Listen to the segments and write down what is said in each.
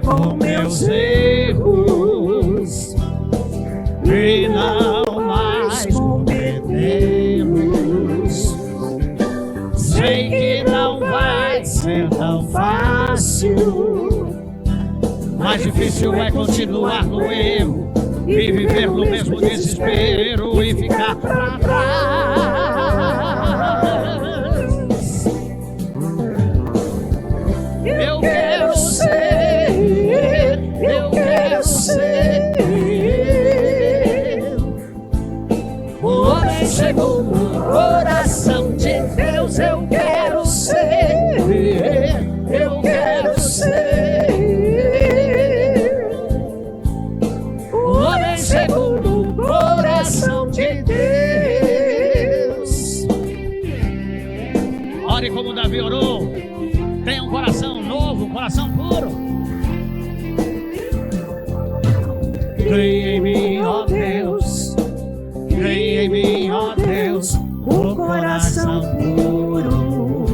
com meus erros e não mais cometê-los. Sei que não vai ser tão fácil, mais difícil é continuar no erro e viver no mesmo desespero e ficar pra trás. Eu quero ser o homem segundo o coração de Deus. Eu quero ser o homem segundo o coração de Deus. Ore como Davi orou. Tenha um coração novo, um coração puro. Cria em mim, ó Deus, cria em mim, ó Deus, o coração puro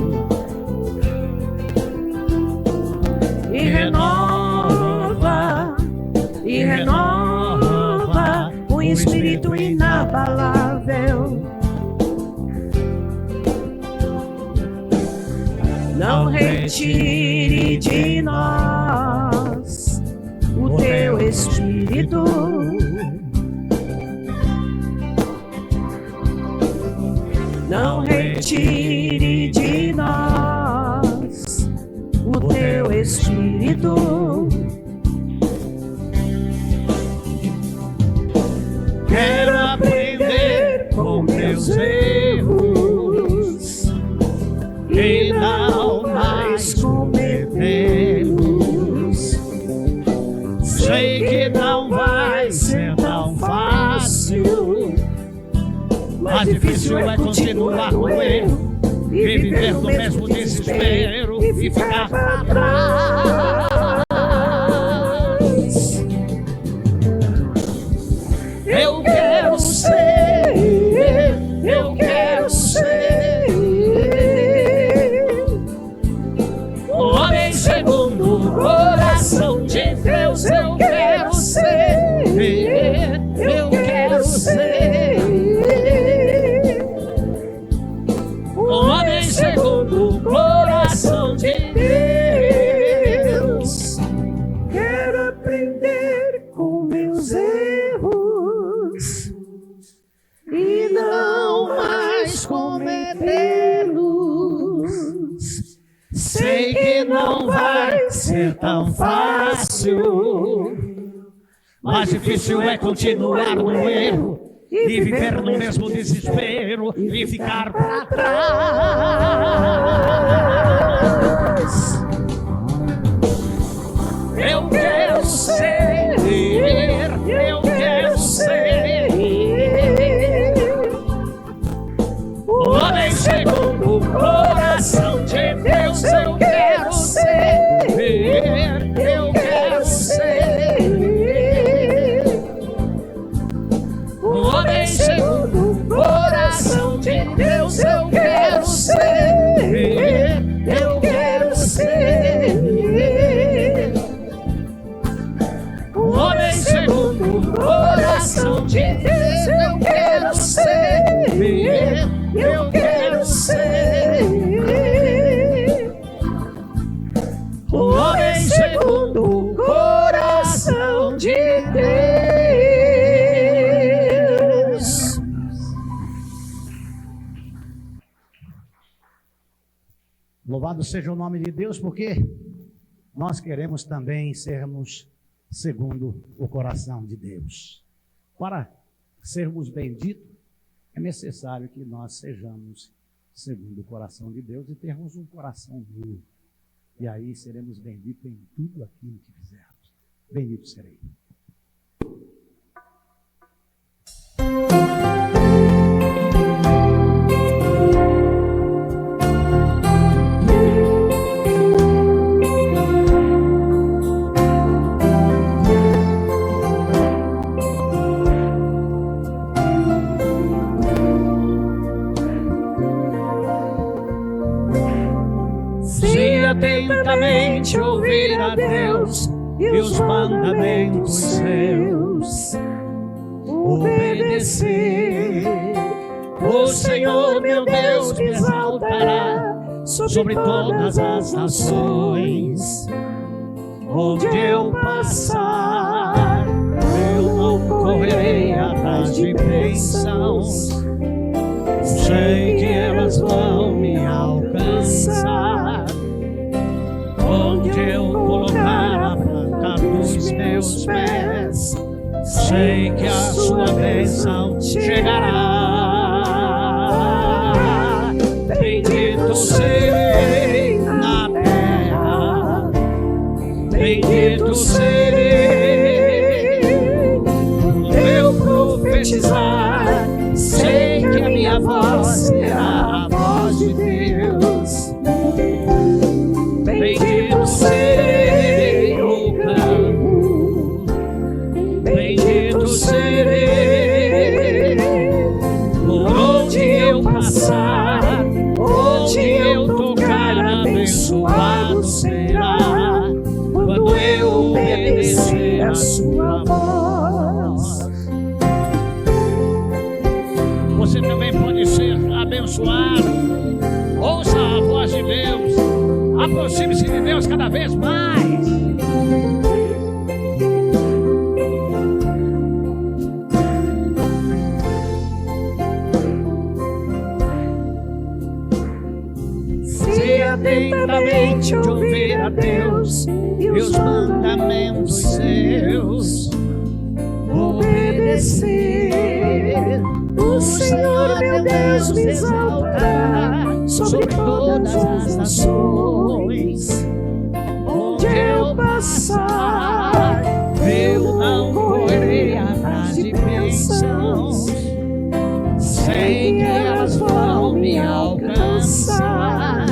e renova o espírito inabalável. Não retire de nós o teu espírito. Não retire de nós o teu espírito. Quero aprender com meus erros e não mais cometê-los. Sei que não vai ser tão fácil, mais difícil é continuar no erro e viver no mesmo desespero e ficar pra trás. Eu quero ser o homem segundo o coração de Deus. Eu quero ser o homem segundo o coração de Deus. Quero aprender com meus erros e não mais cometê-los. Sei que não vai ser tão fácil, mais difícil é continuar no erro e viver no mesmo desespero e ficar pra trás. Eu quero ser o homem segundo o coração de Deus. Eu quero ser o homem segundo o coração de Deus. Eu quero ser o homem segundo o coração de Deus. Eu quero ser o homem segundo o coração de Deus. Louvado seja o nome de Deus, porque nós queremos também sermos segundo o coração de Deus. Para sermos benditos, é necessário que nós sejamos segundo o coração de Deus e termos um coração novo. E aí seremos benditos em tudo aquilo que fizermos. Bendito serei. Se atentamente ouvir a Deus e os mandamentos seus obedecer. O Senhor meu Deus me exaltará sobre todas as nações. Onde eu passar, eu não correrei atrás de bênçãos. Sei que elas vão me alcançar. Onde eu colocar a planta dos meus pés, sei que a sua bênção chegará. Bendito serei na terra, bendito serei no meu profetizar. Sei que a minha voz será a voz de Deus. Bendito serei no campo, bendito serei por onde eu passar, onde eu tocar, abençoado será quando eu obedecer a sua voz. Você também pode ser abençoado. Ouça a voz de Deus. Aproxime-se de Deus cada vez mais. Se atentamente ouvir a Deus e os mandamentos seus obedecer, o Senhor meu Deus me exaltará sobre todas as nações. Onde eu passar, eu não correrei atrás de bênçãos. Sei que elas vão me alcançar.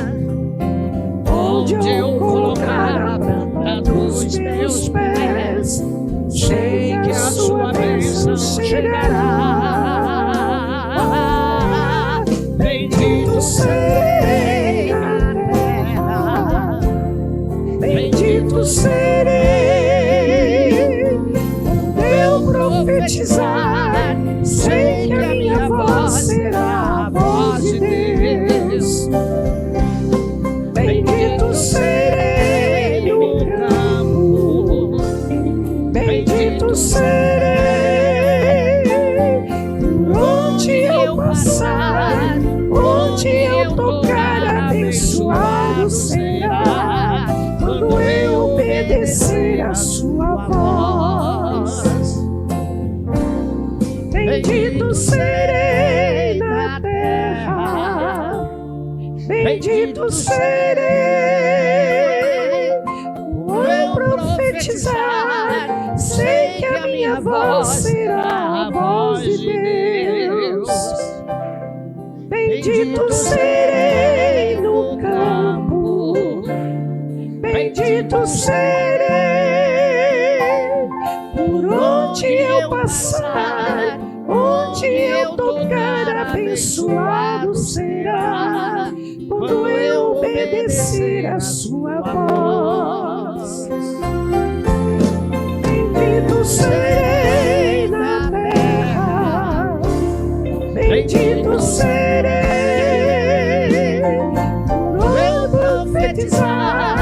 Onde eu colocar a planta dos meus pés, sei que a sua bênção chegará. Bendito serei na terra, bendito serei no meu profetizar. Sei que a minha voz será a voz de Deus. Bendito serei no campo, bendito serei por onde eu passar, onde eu tocar, abençoado será quando eu obedecer a sua voz. Bendito serei na terra, bendito serei por eu profetizar. Sei que a minha voz será a voz de Deus. Bendito serei no campo, bendito serei por onde eu passar, onde eu tocar, abençoado será quando eu obedecer a sua voz. Bendito serei na terra, bendito serei por eu profetizar.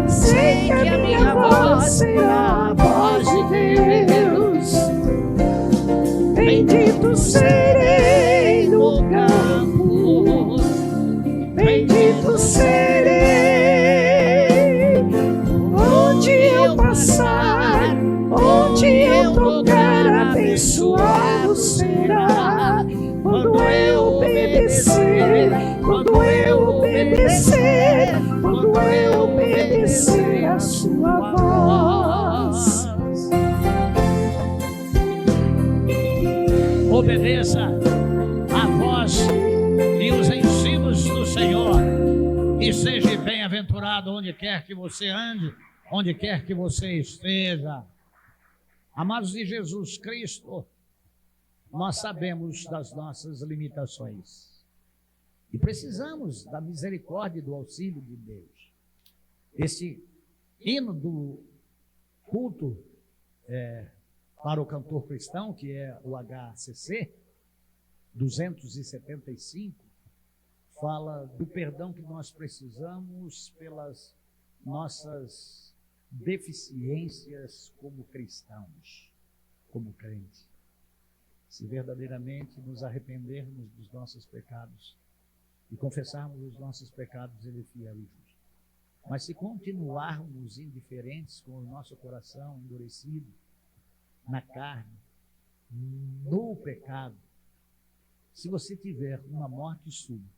Sei que a minha voz será a voz de Deus. Bendito serei no campo, bendito serei onde eu passar, onde eu tocar, abençoado será quando eu obedecer, quando eu obedecer, quando eu obedecer a sua voz. Obedeça a voz e os ensinos do Senhor e seja bem-aventurado onde quer que você ande, onde quer que você esteja. Amados de Jesus Cristo, nós sabemos das nossas limitações e precisamos da misericórdia e do auxílio de Deus. Esse hino do culto para o cantor cristão, que é o HCC 275, fala do perdão que nós precisamos pelas nossas deficiências como cristãos, como crentes. Se verdadeiramente nos arrependermos dos nossos pecados e confessarmos os nossos pecados, Ele é fiel e justo. Mas se continuarmos indiferentes, com o nosso coração endurecido, na carne, no pecado, se você tiver uma morte súbita,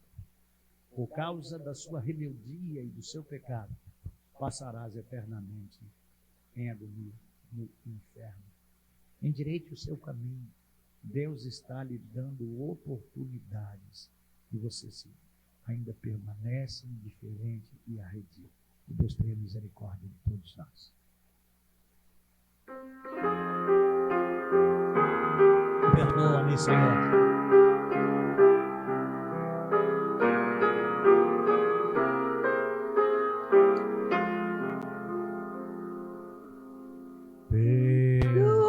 por causa da sua rebeldia e do seu pecado, passarás eternamente em agonia no inferno. Endireite o seu caminho. Deus está lhe dando oportunidades e você ainda permanece indiferente e arredio. Que Deus tenha misericórdia de todos nós. Perdoa-me, Senhor.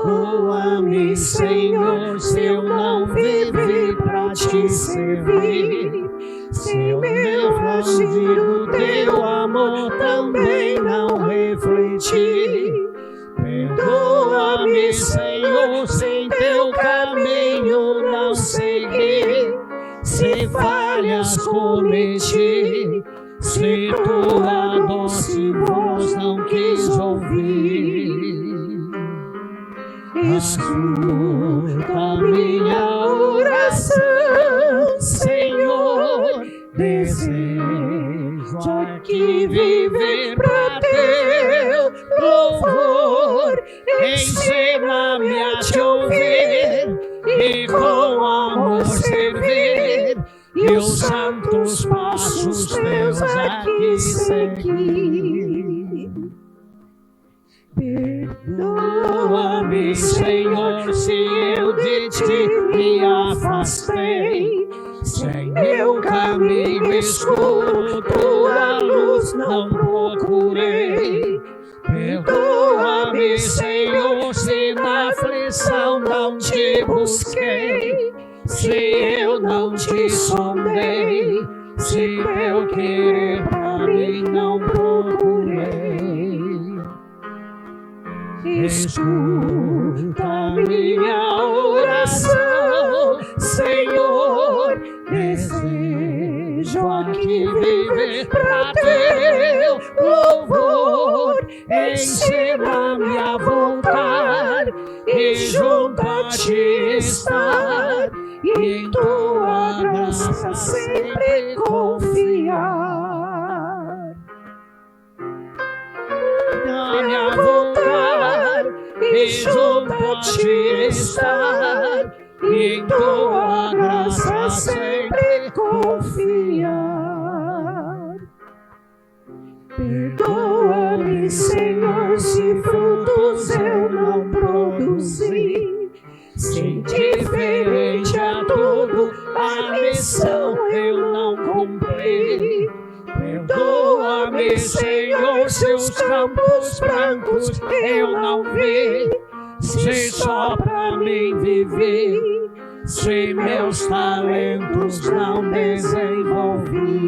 Perdoa-me, Senhor, se eu não vivi para te servir, se eu não agir do teu amor também não refleti. Perdoa-me, Senhor, sem teu caminho não segui, se falhas cometi, se tua doce voz não quis ouvir. Escuta minha oração, Senhor, desejo aqui viver para teu louvor. Ensina-me a te ouvir e com amor servir, e os santos passos teus aqui seguir. Perdoa-me, Senhor, se eu de ti me afastei, se em meu caminho escuro tua luz não procurei. Perdoa-me, Senhor, se na aflição não te busquei, se eu não te sondei, se teu querer para mim não procurei. Escuta minha oração, Senhor, desejo aqui viver para teu louvor. Ensina-me a voltar e junto a ti estar, e em tua graça sempre confiar. Dá-me a voltar e junto a ti estar, e em tua graça sempre confiar. Perdoa-me, Senhor, se frutos eu não produzi, se indiferente a tudo a missão eu não cumpri. Perdoa-me, Senhor, se os campos brancos eu não vi, se só pra mim vivi, se meus talentos não desenvolvi.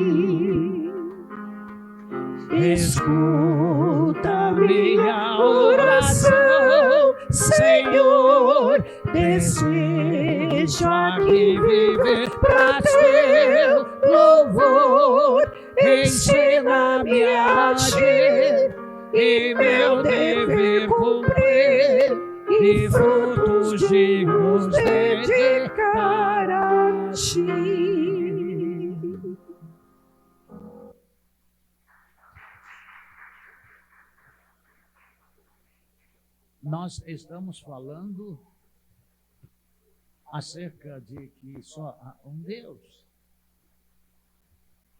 Escuta minha oração, Senhor, desejo aqui viver pra teu louvor. Ensina-me a agir e meu dever cumprir, e frutos dignos dedicar a ti. Nós estamos falando acerca de que só há um Deus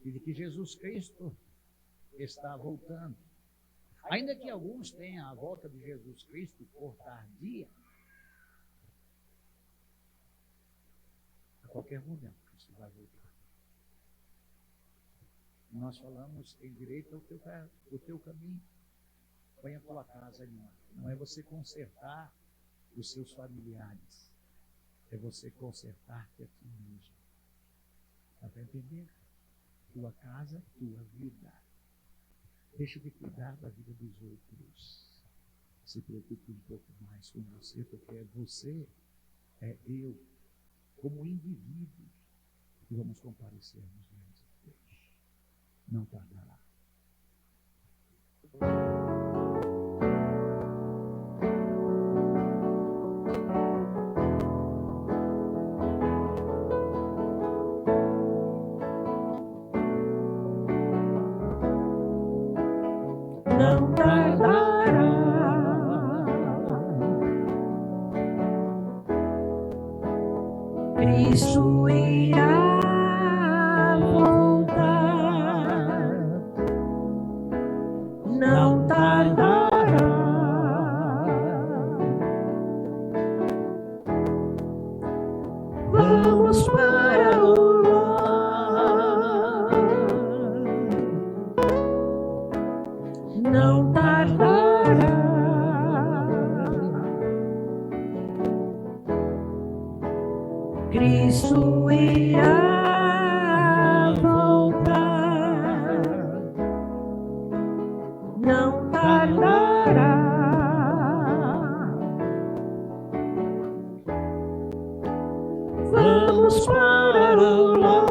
e de que Jesus Cristo está voltando. Ainda que alguns tenham a volta de Jesus Cristo por tardia, a qualquer momento Cristo vai voltar. Nós falamos em direito ao teu caminho. põe a tua casa em ordem. Não é você consertar os seus familiares, é você consertar-te a ti mesmo. Está para entender? Tua casa, tua vida. Deixa de cuidar da vida dos outros. Se preocupe um pouco mais com você, porque você, eu, como indivíduos, vamos comparecermos diante de Deus. Não tardará. Não tardará. Cristo irá voltar. Não tardará. Vamos para o lar. Não tardará. Cristo irá voltar. Não tardará. Vamos para o lar.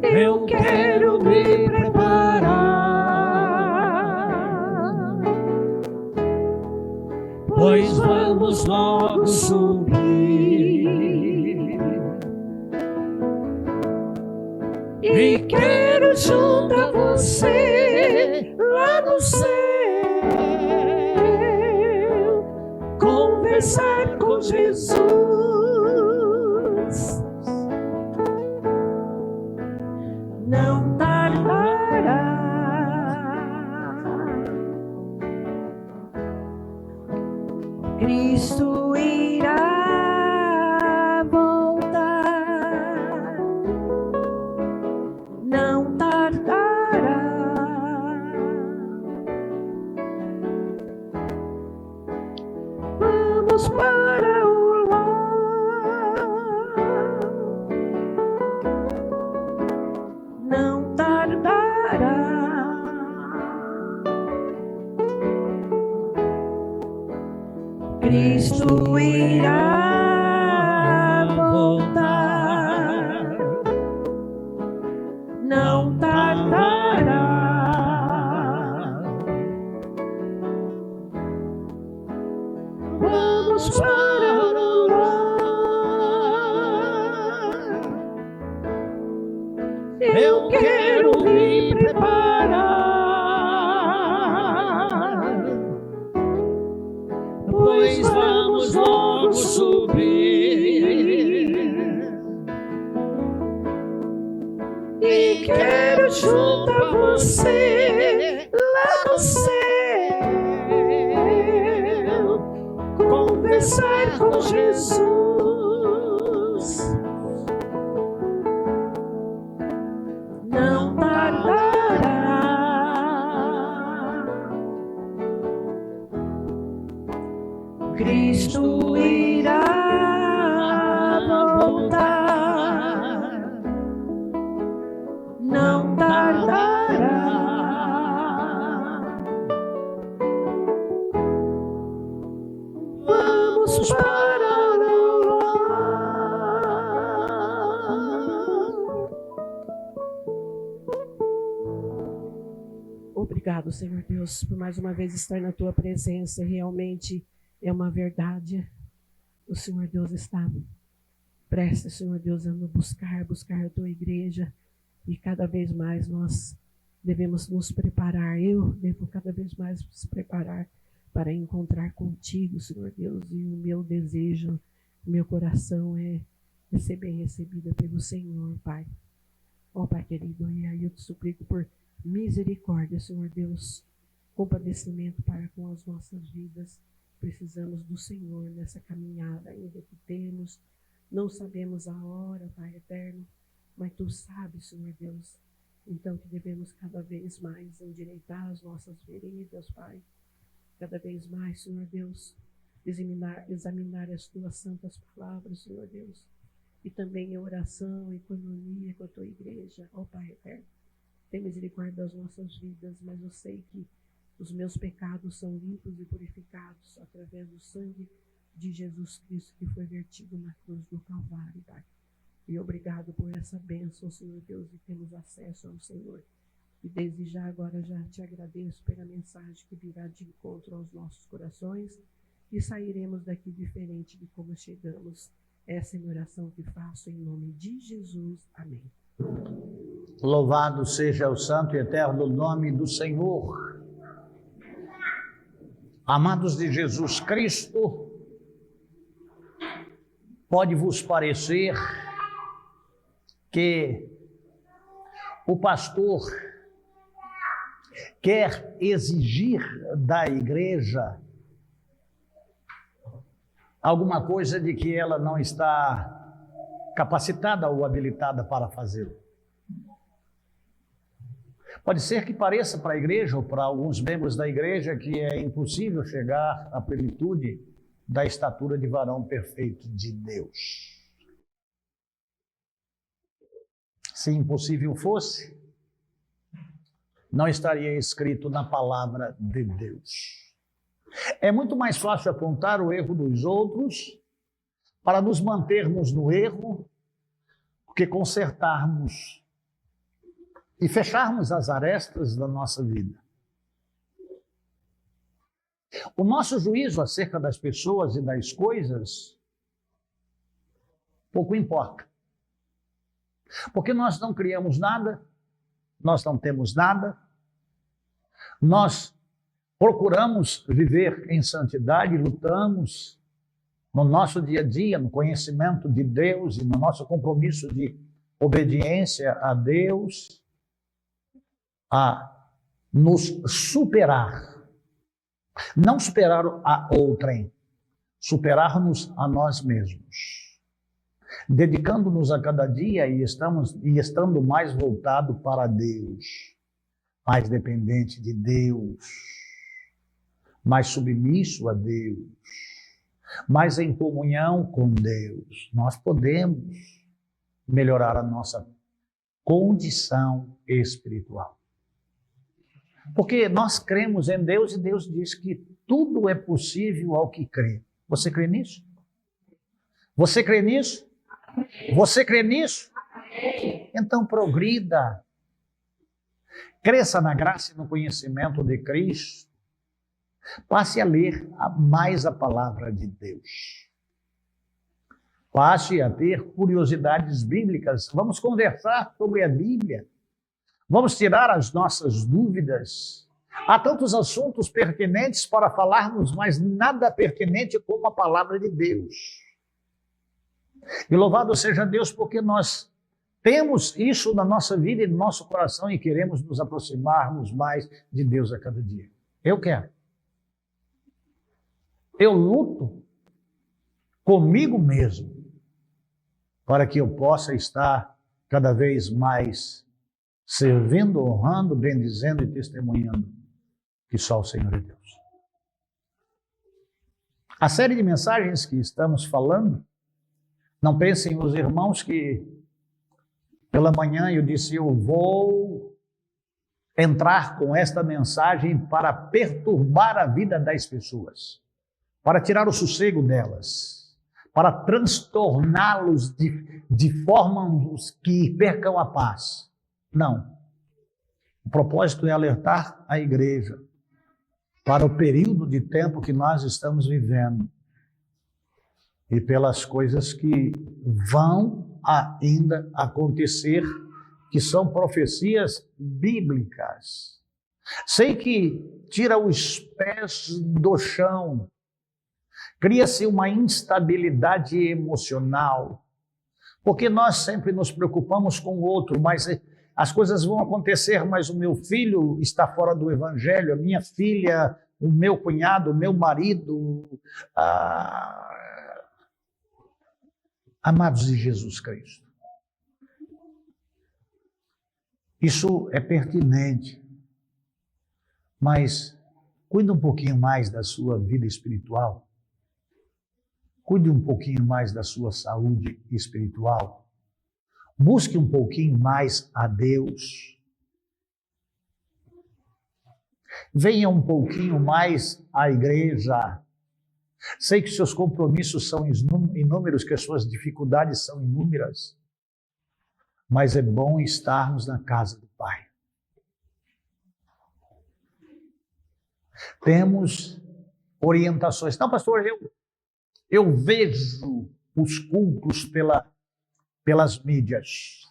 Eu quero me preparar, pois vamos logo subir. E quero junto a você lá no céu conversar com Jesus. Não tardará. Cristo irá voltar. Não tardará. Vamos para o lar. Não tardará. Cristo irá voltar. Não tardará. Vamos para o lar. Eu quero me preparar, pois vamos logo subir. E quero junto a você lá no céu conversar com Jesus. Não tardará. Cristo irá voltar. Não tardará. Vamos para o lar. Obrigado, Senhor Deus, por mais uma vez estar na tua presença. Realmente é uma verdade. O Senhor Deus está prestes, Senhor Deus, a nos buscar a tua igreja. E cada vez mais nós devemos nos preparar. Eu devo cada vez mais nos preparar para encontrar contigo, Senhor Deus. E o meu desejo, o meu coração é ser bem recebida pelo Senhor, Pai. Ó Pai querido, e aí eu te suplico por misericórdia, Senhor Deus, compadecimento para com as nossas vidas. Precisamos do Senhor nessa caminhada ainda que temos. Não sabemos a hora, Pai eterno, mas Tu sabes, Senhor Deus. Então que devemos cada vez mais endireitar as nossas veredas, Pai. Cada vez mais, Senhor Deus, examinar as tuas santas palavras, Senhor Deus. E também em oração, em coinonia com a tua igreja, ó Pai eterno. Tem misericórdia das nossas vidas, mas eu sei que os meus pecados são limpos e purificados através do sangue de Jesus Cristo que foi vertido na cruz do Calvário, Pai. E obrigado por essa bênção, Senhor Deus, e temos acesso ao Senhor. E desde já, agora, já te agradeço pela mensagem que virá de encontro aos nossos corações e sairemos daqui diferente de como chegamos. Essa é a minha oração que faço em nome de Jesus. Amém. Louvado seja o santo e eterno nome do Senhor. Amados de Jesus Cristo, pode vos parecer que o pastor quer exigir da igreja alguma coisa de que ela não está capacitada ou habilitada para fazê-lo. Pode ser que pareça para a igreja ou para alguns membros da igreja que é impossível chegar à plenitude da estatura de varão perfeito de Deus. Se impossível fosse, não estaria escrito na palavra de Deus. É muito mais fácil apontar o erro dos outros para nos mantermos no erro do que consertarmos e fecharmos as arestas da nossa vida. O nosso juízo acerca das pessoas e das coisas pouco importa. Porque nós não criamos nada, nós não temos nada, nós procuramos viver em santidade, lutamos no nosso dia a dia, no conhecimento de Deus e no nosso compromisso de obediência a Deus, a nos superar. Não superar a outrem, superar-nos a nós mesmos. Dedicando-nos a cada dia e estando mais voltado para Deus, mais dependente de Deus, mais submisso a Deus, mais em comunhão com Deus, nós podemos melhorar a nossa condição espiritual. Porque nós cremos em Deus e Deus diz que tudo é possível ao que crê. Você crê nisso? Você crê nisso? Você crê nisso? Então progrida. Cresça na graça e no conhecimento de Cristo. Passe a ler mais a palavra de Deus. Passe a ter curiosidades bíblicas. Vamos conversar sobre a Bíblia. Vamos tirar as nossas dúvidas. Há tantos assuntos pertinentes para falarmos, mas nada pertinente como a palavra de Deus. E louvado seja Deus porque nós temos isso na nossa vida e no nosso coração e queremos nos aproximarmos mais de Deus a cada dia. Eu quero. Eu luto comigo mesmo para que eu possa estar cada vez mais servindo, honrando, bendizendo e testemunhando que só o Senhor é Deus. A série de mensagens que estamos falando, não pensem os irmãos que pela manhã eu disse, eu vou entrar com esta mensagem para perturbar a vida das pessoas, para tirar o sossego delas, para transtorná-los de forma que percam a paz. Não. O propósito é alertar a igreja para o período de tempo que nós estamos vivendo e pelas coisas que vão ainda acontecer, que são profecias bíblicas. Sei que tira os pés do chão, cria-se uma instabilidade emocional, porque nós sempre nos preocupamos com o outro, mas as coisas vão acontecer, mas o meu filho está fora do evangelho, a minha filha, o meu cunhado, o meu marido. Amados de Jesus Cristo, Isso é pertinente, mas cuide um pouquinho mais da sua vida espiritual. Cuide um pouquinho mais da sua saúde espiritual. Busque um pouquinho mais a Deus. Venha um pouquinho mais à igreja. Sei que seus compromissos são inúmeros, que as suas dificuldades são inúmeras, mas é bom estarmos na casa do Pai. Temos orientações. Não, pastor, eu vejo os cultos pelas mídias.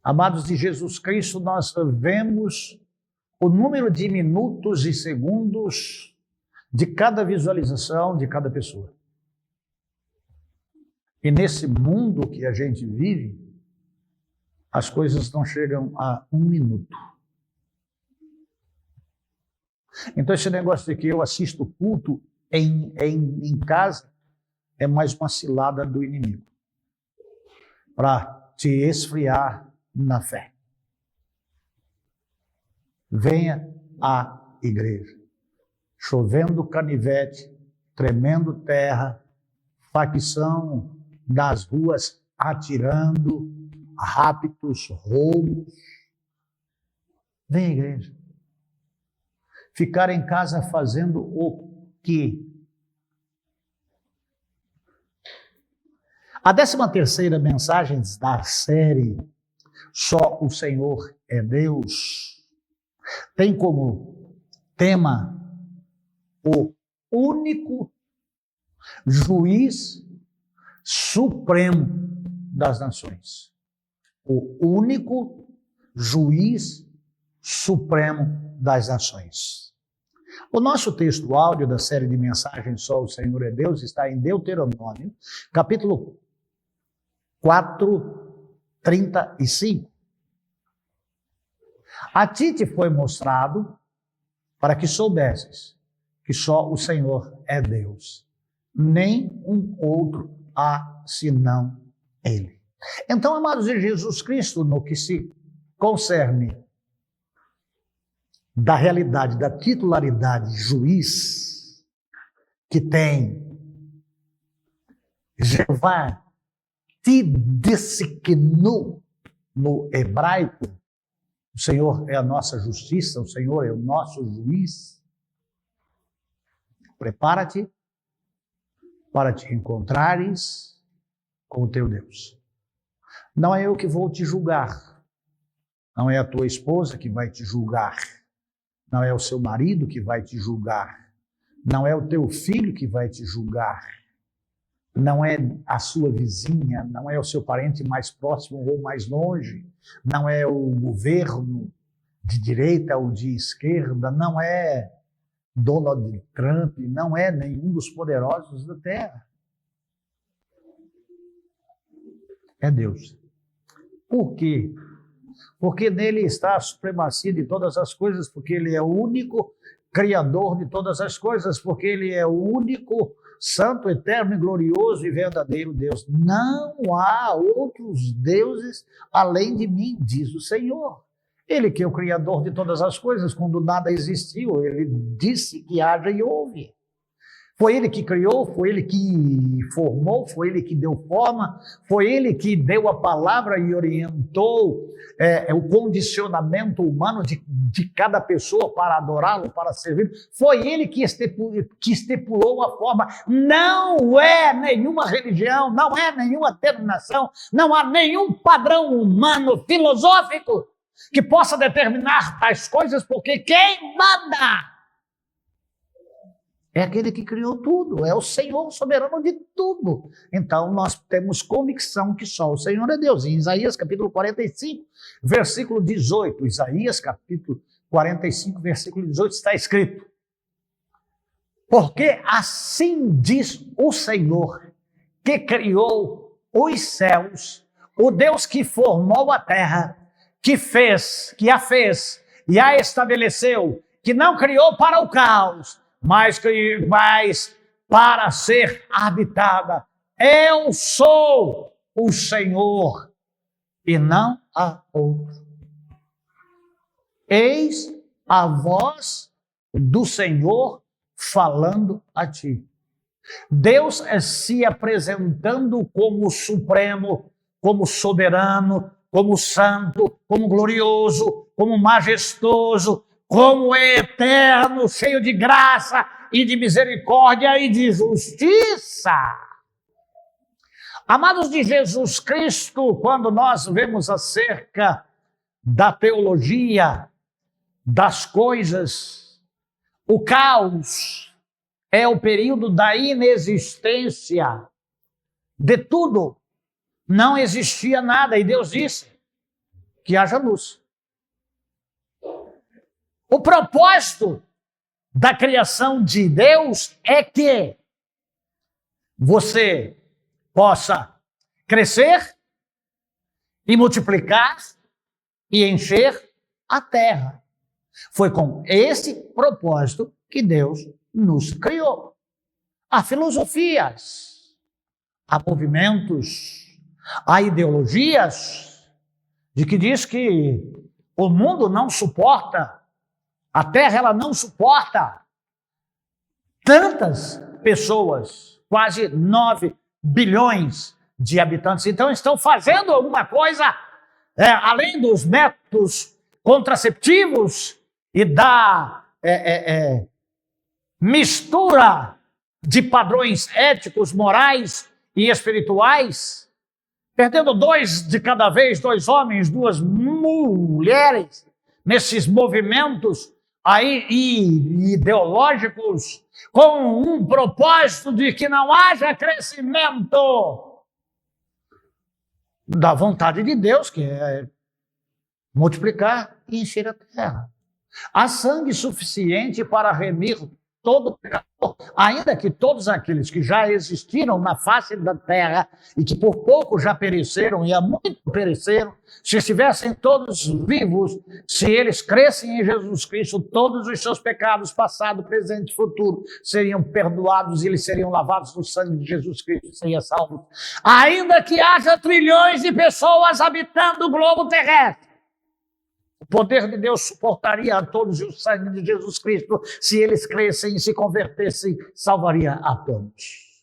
Amados de Jesus Cristo, nós vemos o número de minutos e segundos de cada visualização de cada pessoa. E nesse mundo que a gente vive, as coisas não chegam a 1 minuto. Então esse negócio de que eu assisto culto em casa é mais uma cilada do inimigo para te esfriar na fé. Venha à igreja. Chovendo canivete, tremendo terra, facção das ruas atirando, raptos, roubos. Vem à igreja. Ficar em casa fazendo o quê? A 13ª mensagem da série Só o Senhor é Deus tem como tema o único juiz supremo das nações. O único juiz supremo das nações. O nosso texto áudio da série de mensagens Só o Senhor é Deus está em Deuteronômio, capítulo 4, 35. A ti te foi mostrado para que soubesses que só o Senhor é Deus, nem um outro há senão Ele. Então, amados de Jesus Cristo, no que se concerne da realidade, da titularidade juiz que tem Jeová Tidsiknu no hebraico, o Senhor é a nossa justiça, o Senhor é o nosso juiz. Prepara-te para te encontrares com o teu Deus. Não é eu que vou te julgar, não é a tua esposa que vai te julgar, não é o seu marido que vai te julgar, não é o teu filho que vai te julgar, não é a sua vizinha, não é o seu parente mais próximo ou mais longe, não é o governo de direita ou de esquerda, não é Donald Trump, não é nenhum dos poderosos da terra. É Deus. Por quê? Porque nele está a supremacia de todas as coisas, porque ele é o único criador de todas as coisas, porque ele é o único santo, eterno e glorioso e verdadeiro Deus. Não há outros deuses além de mim, diz o Senhor. Ele que é o criador de todas as coisas, quando nada existiu, ele disse que haja e houve. Foi ele que criou, foi ele que formou, foi ele que deu forma, foi ele que deu a palavra e orientou o condicionamento humano de cada pessoa para adorá-lo, para servir. Foi ele que estipulou a forma. Não é nenhuma religião, não é nenhuma denominação, não há nenhum padrão humano, filosófico, que possa determinar tais coisas, porque quem manda é aquele que criou tudo, é o Senhor soberano de tudo. Então nós temos convicção que só o Senhor é Deus. Em Isaías capítulo 45, versículo 18, Isaías capítulo 45, versículo 18 está escrito: porque assim diz o Senhor, que criou os céus, o Deus que formou a terra, que a fez e a estabeleceu, que não criou para o caos, mas para ser habitada. Eu sou o Senhor e não há outro. Eis a voz do Senhor falando a ti. Deus é se apresentando como supremo, como soberano, como santo, como glorioso, como majestoso, como eterno, cheio de graça e de misericórdia e de justiça. Amados de Jesus Cristo, quando nós vemos acerca da teologia das coisas, o caos é o período da inexistência de tudo. Não existia nada e Deus disse que haja luz. O propósito da criação de Deus é que você possa crescer e multiplicar e encher a terra. Foi com esse propósito que Deus nos criou. Há filosofias, há movimentos, há ideologias de que diz que o mundo não suporta, a terra ela não suporta tantas pessoas, quase 9 bilhões de habitantes. Então estão fazendo alguma coisa além dos métodos contraceptivos e da mistura de padrões éticos, morais e espirituais, perdendo 2 de cada vez, 2 homens, 2 mulheres, nesses movimentos aí ideológicos, com um propósito de que não haja crescimento da vontade de Deus, que é multiplicar e encher a terra. Há sangue suficiente para remir todo pecador, ainda que todos aqueles que já existiram na face da terra e que por pouco já pereceram e há muito pereceram, se estivessem todos vivos, se eles crescem em Jesus Cristo, todos os seus pecados, passado, presente e futuro, seriam perdoados e eles seriam lavados no sangue de Jesus Cristo, seriam salvos. Ainda que haja trilhões de pessoas habitando o globo terrestre, o poder de Deus suportaria a todos e o sangue de Jesus Cristo, se eles crescem e se convertessem, salvaria a todos.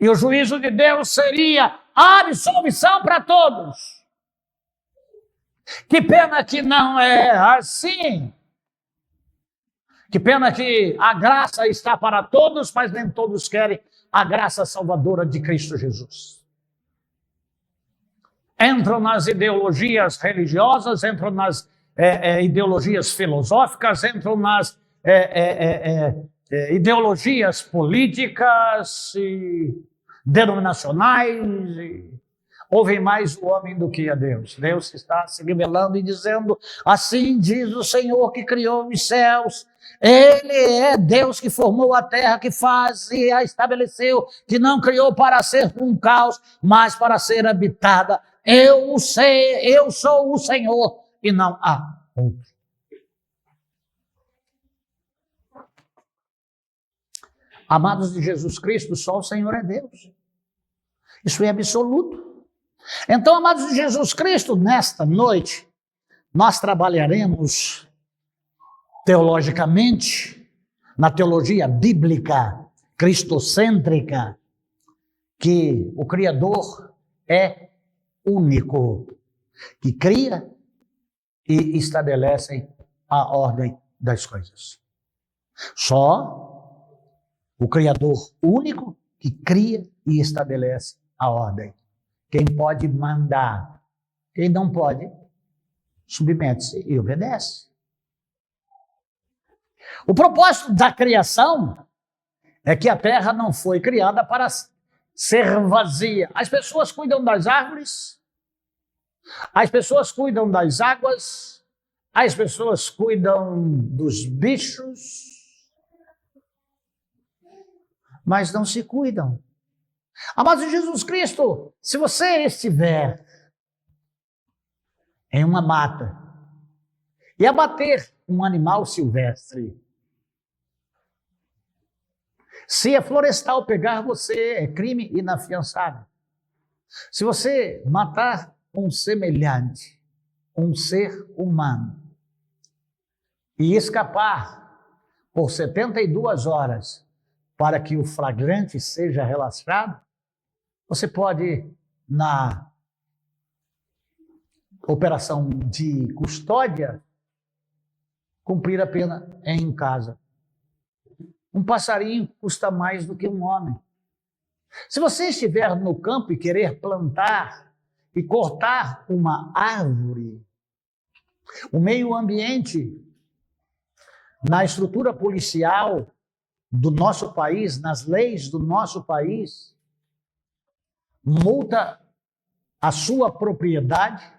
E o juízo de Deus seria absolvição para todos. Que pena que não é assim. Que pena que a graça está para todos, mas nem todos querem a graça salvadora de Cristo Jesus. Entram nas ideologias religiosas, entram nas ideologias filosóficas, entram nas ideologias políticas e denominacionais e ouvem mais o homem do que a Deus. Deus está se revelando e dizendo: assim diz o Senhor que criou os céus. Ele é Deus que formou a terra, que faz e a estabeleceu, que não criou para ser um caos, mas para ser habitada. Eu sei, eu sou o Senhor e não há outro. Amados de Jesus Cristo, só o Senhor é Deus. Isso é absoluto. Então, amados de Jesus Cristo, nesta noite, nós trabalharemos teologicamente, na teologia bíblica, cristocêntrica, que o Criador é único, que cria e estabelece a ordem das coisas. Só o Criador único que cria e estabelece a ordem. Quem pode mandar, quem não pode, submete-se e obedece. O propósito da criação é que a terra não foi criada para ser vazia. As pessoas cuidam das árvores, as pessoas cuidam das águas, as pessoas cuidam dos bichos, mas não se cuidam. Amados de Jesus Cristo, se você estiver em uma mata e abater um animal silvestre, se a florestal pegar você, é crime inafiançável. Se você matar um semelhante, um ser humano, e escapar por 72 horas para que o flagrante seja relaxado, você pode, na operação de custódia, cumprir a pena em casa. Um passarinho custa mais do que um homem. Se você estiver no campo e querer plantar e cortar uma árvore, o meio ambiente, na estrutura policial do nosso país, nas leis do nosso país, multa a sua propriedade,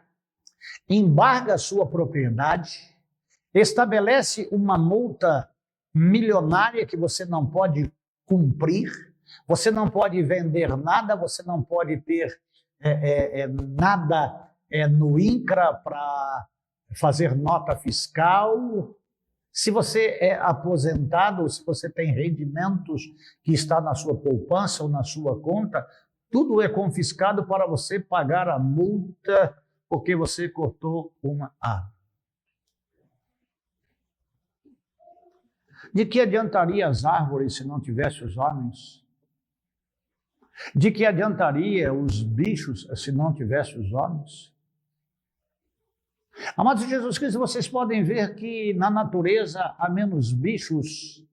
embarga a sua propriedade, estabelece uma multa milionária que você não pode cumprir, você não pode vender nada, você não pode ter nada no INCRA para fazer nota fiscal. Se você é aposentado, se você tem rendimentos que está na sua poupança ou na sua conta, tudo é confiscado para você pagar a multa porque você cortou uma árvore. De que adiantaria as árvores se não tivesse os homens? De que adiantaria os bichos se não tivesse os homens? Amados de Jesus Cristo, vocês podem ver que na natureza há menos bichos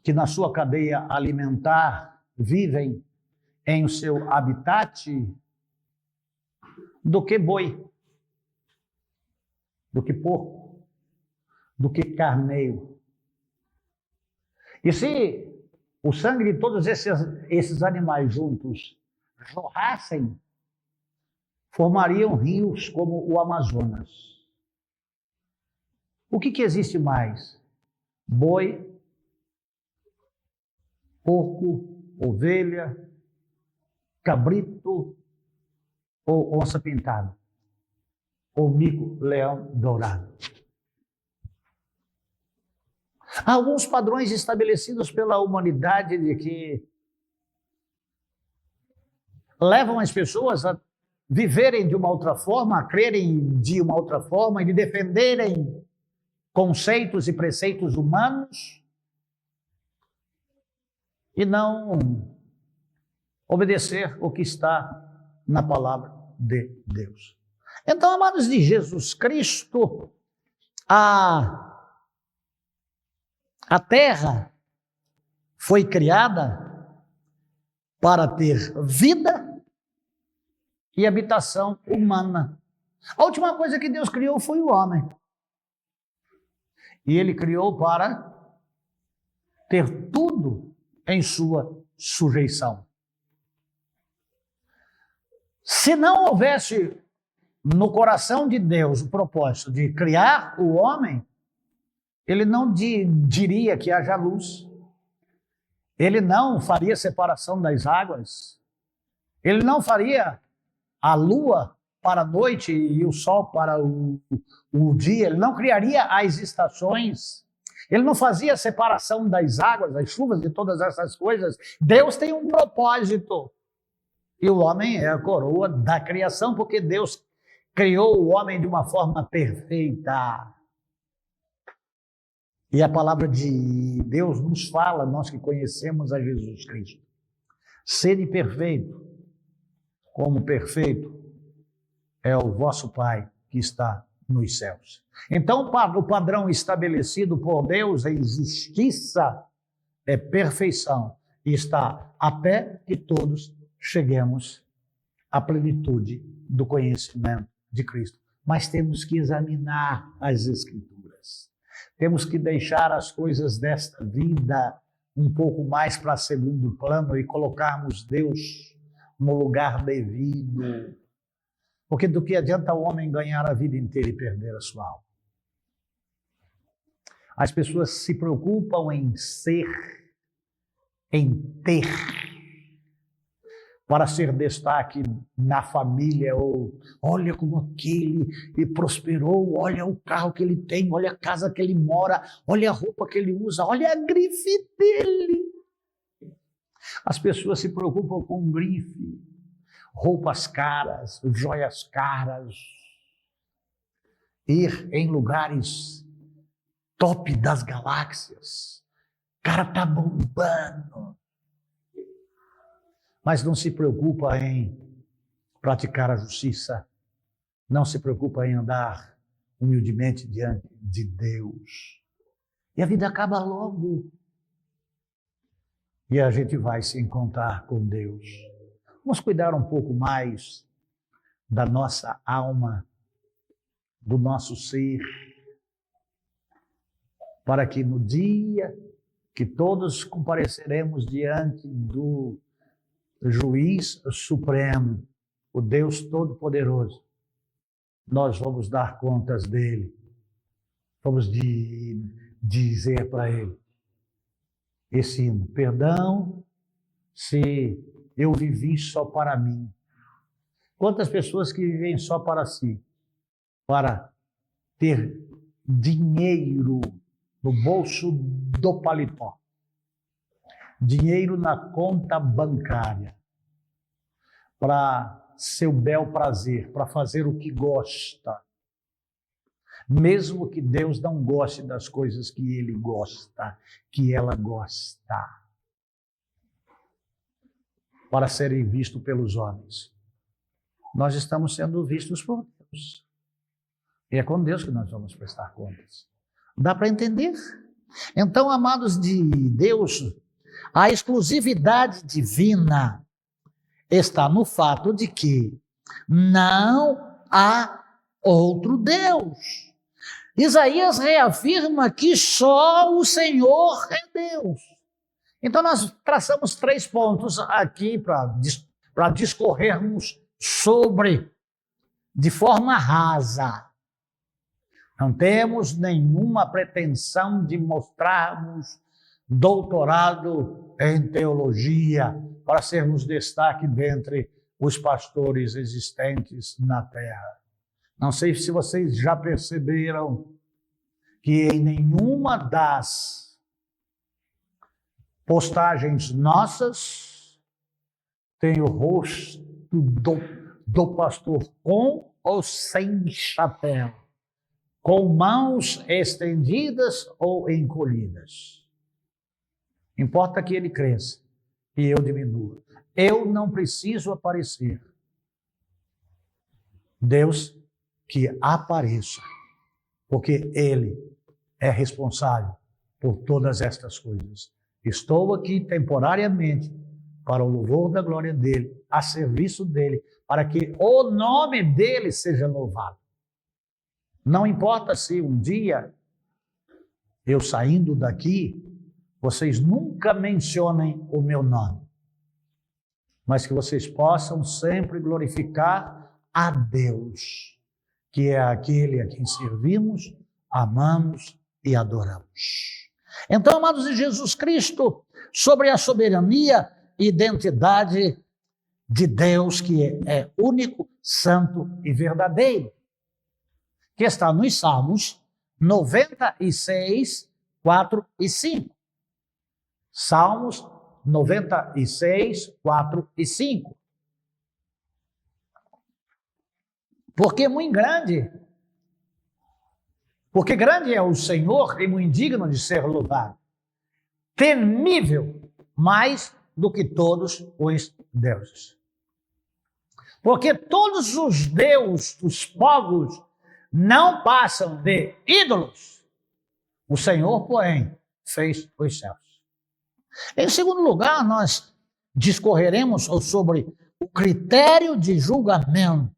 que na sua cadeia alimentar vivem em o seu habitat do que boi, do que porco, do que carneiro. E se o sangue de todos esses animais juntos jorrassem, formariam rios como o Amazonas. O que existe mais? Boi, porco, ovelha, cabrito ou onça pintada? Ou mico-leão dourado? Há alguns padrões estabelecidos pela humanidade de que levam as pessoas a viverem de uma outra forma, a crerem de uma outra forma e de defenderem conceitos e preceitos humanos e não obedecer o que está na palavra de Deus. Então, amados de Jesus Cristo, a terra foi criada para ter vida e habitação humana. A última coisa que Deus criou foi o homem. E ele criou para ter tudo em sua sujeição. Se não houvesse no coração de Deus o propósito de criar o homem, ele não diria que haja luz. Ele não faria separação das águas. Ele não faria a lua para a noite e o sol para o dia. Ele não criaria as estações. Ele não fazia a separação das águas, das chuvas e todas essas coisas. Deus tem um propósito. E o homem é a coroa da criação, porque Deus criou o homem de uma forma perfeita. E a palavra de Deus nos fala, nós que conhecemos a Jesus Cristo: sede perfeito, como perfeito é o vosso Pai que está nos céus. Então, o padrão estabelecido por Deus em justiça é perfeição, e está até que todos cheguemos à plenitude do conhecimento de Cristo. Mas temos que examinar as Escrituras. Temos que deixar as coisas desta vida um pouco mais para segundo plano e colocarmos Deus no lugar devido. Porque do que adianta o homem ganhar a vida inteira e perder a sua alma? As pessoas se preocupam em ser, em ter, para ser destaque na família, ou olha como aquele prosperou, olha o carro que ele tem, olha a casa que ele mora, olha a roupa que ele usa, olha a grife dele. As pessoas se preocupam com grife. roupas caras, joias caras, ir em lugares top das galáxias. O cara está bombando. Mas não se preocupa em praticar a justiça. Não se preocupa em andar humildemente diante de Deus. E a vida acaba logo. E a gente vai se encontrar com Deus. Vamos cuidar um pouco mais da nossa alma, do nosso ser, para que no dia que todos compareceremos diante do Juiz Supremo, o Deus Todo-Poderoso, nós vamos dar contas dele. Vamos dizer para ele esse hino: perdão se eu vivi só para mim. Quantas pessoas que vivem só para si, para ter dinheiro no bolso do paletó, dinheiro na conta bancária, para seu bel prazer, para fazer o que gosta, mesmo que Deus não goste das coisas que ele gosta, que ela gosta, para serem vistos pelos homens. Nós estamos sendo vistos por Deus. E é com Deus que nós vamos prestar contas. Dá para entender? Então, amados de Deus, a exclusividade divina está no fato de que não há outro Deus. Isaías reafirma que só o Senhor é Deus. Então nós traçamos 3 pontos aqui para discorrermos sobre, de forma rasa. Não temos nenhuma pretensão de mostrarmos doutorado em teologia para sermos destaque dentre os pastores existentes na terra. Não sei se vocês já perceberam que em nenhuma das postagens nossas tem o rosto do pastor com ou sem chapéu, com mãos estendidas ou encolhidas. Importa que ele cresça e eu diminua. Eu não preciso aparecer. Deus que apareça, porque ele é responsável por todas estas coisas. Estou aqui temporariamente para o louvor da glória dele, a serviço dele, para que o nome dele seja louvado. Não importa se um dia, eu saindo daqui, vocês nunca mencionem o meu nome, mas que vocês possam sempre glorificar a Deus, que é aquele a quem servimos, amamos e adoramos. Então, amados de Jesus Cristo, sobre a soberania e identidade de Deus, que é único, santo e verdadeiro, que está nos Salmos 96, 4 e 5. Salmos 96, 4 e 5. Porque muito grande, porque grande é o Senhor e muito digno de ser louvado, temível mais do que todos os deuses. Porque todos os deuses dos povos não passam de ídolos. O Senhor, porém, fez os céus. Em segundo lugar, nós discorreremos sobre o critério de julgamento.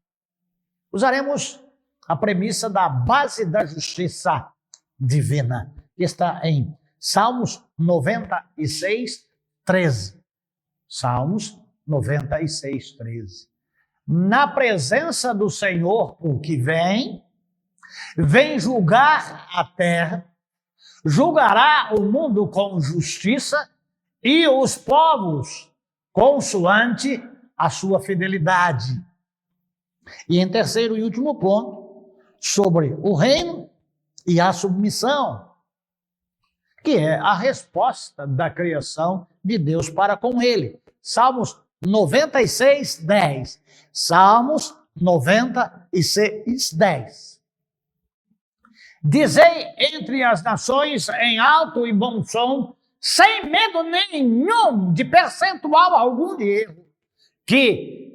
Usaremos a premissa da base da justiça divina, que está em Salmos 96, 13. Salmos 96, 13. Na presença do Senhor, o que vem julgar a terra, julgará o mundo com justiça e os povos consoante a sua fidelidade. E em terceiro e último ponto, sobre o reino e a submissão, que é a resposta da criação de Deus para com ele. Salmos 96, 10. Salmos 96, 10. Dizei entre as nações em alto e bom som, sem medo nenhum de percentual algum de erro, que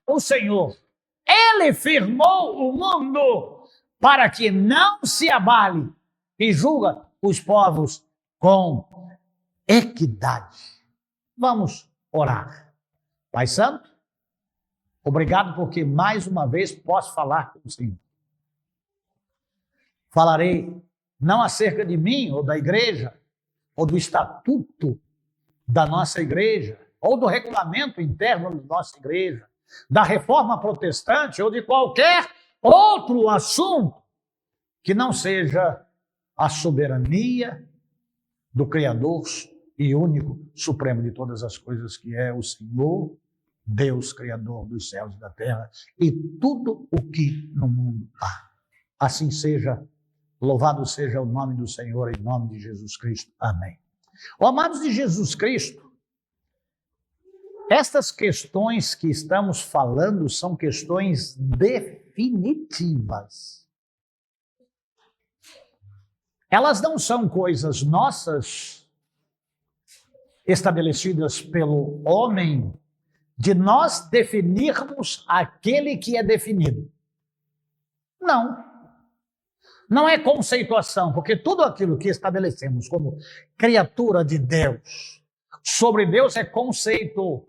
o Senhor, Ele firmou o mundo para que não se abale e julga os povos com equidade. Vamos orar. Pai Santo, obrigado porque mais uma vez posso falar com o Senhor. Falarei não acerca de mim ou da igreja, ou do estatuto da nossa igreja, ou do regulamento interno da nossa igreja, da reforma protestante ou de qualquer outro assunto que não seja a soberania do Criador e único Supremo de todas as coisas, que é o Senhor, Deus, Criador dos céus e da terra, e tudo o que no mundo há. Assim seja, louvado seja o nome do Senhor, em nome de Jesus Cristo. Amém. Oh, amados de Jesus Cristo, estas questões que estamos falando são questões definitivas. Elas não são coisas nossas, estabelecidas pelo homem, de nós definirmos aquele que é definido. Não. Não é conceituação, porque tudo aquilo que estabelecemos como criatura de Deus, sobre Deus, é conceito.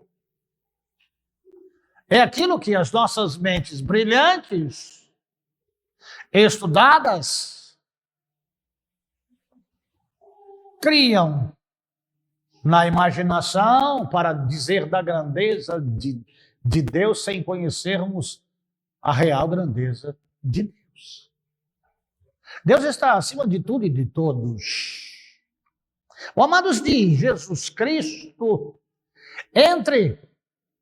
É aquilo que as nossas mentes brilhantes, estudadas, criam na imaginação para dizer da grandeza de Deus sem conhecermos a real grandeza de Deus. Deus está acima de tudo e de todos. Oh, amados de Jesus Cristo, entre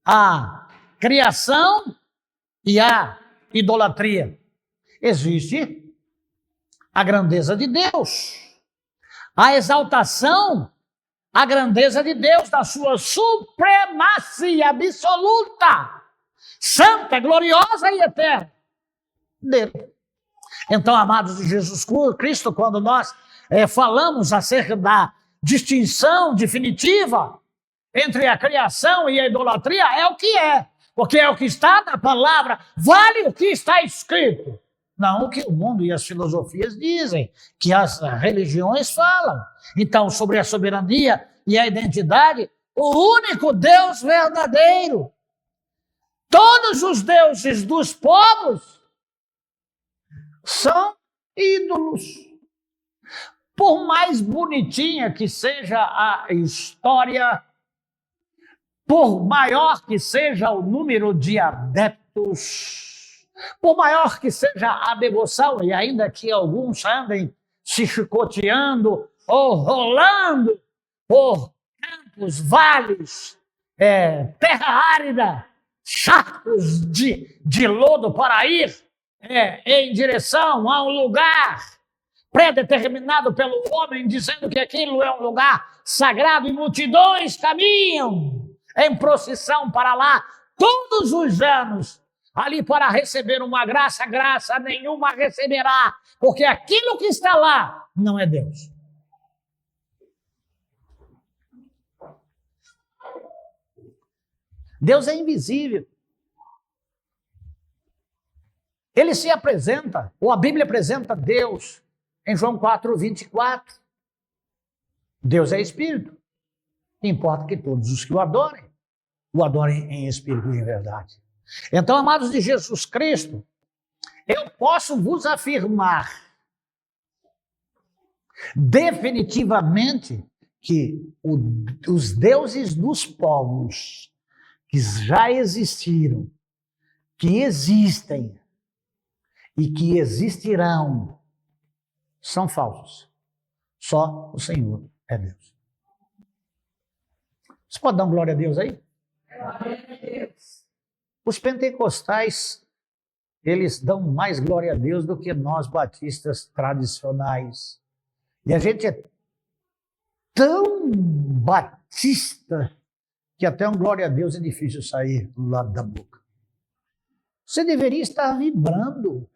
a criação e a idolatria existe a grandeza de Deus, a exaltação, a grandeza de Deus, da sua supremacia absoluta, santa, gloriosa e eterna dele. Então, amados de Jesus Cristo, quando nós falamos acerca da distinção definitiva entre a criação e a idolatria, é o que é, porque é o que está na palavra, vale o que está escrito, não o que o mundo e as filosofias dizem, que as religiões falam. Então, sobre a soberania e a identidade, o único Deus verdadeiro. Todos os deuses dos povos são ídolos. Por mais bonitinha que seja a história, por maior que seja o número de adeptos, por maior que seja a devoção, e ainda que alguns andem se chicoteando ou rolando por campos, vales, terra árida, charcos de lodo para ir em direção a um lugar pré-determinado pelo homem, dizendo que aquilo é um lugar sagrado, e multidões caminham em procissão para lá todos os anos, ali para receber uma graça, graça nenhuma receberá, porque aquilo que está lá não é Deus. Deus é invisível. Ele se apresenta, ou a Bíblia apresenta Deus em João 4, 24. Deus é Espírito. Importa que todos os que o adorem em Espírito e em verdade. Então, amados de Jesus Cristo, eu posso vos afirmar definitivamente que os deuses dos povos que já existiram, que existem e que existirão, são falsos. Só o Senhor é Deus. Você pode dar glória a Deus aí? Glória a Deus. Os pentecostais, eles dão mais glória a Deus do que nós batistas tradicionais. E a gente é tão batista que até um glória a Deus é difícil sair do lado da boca. Você deveria estar vibrando.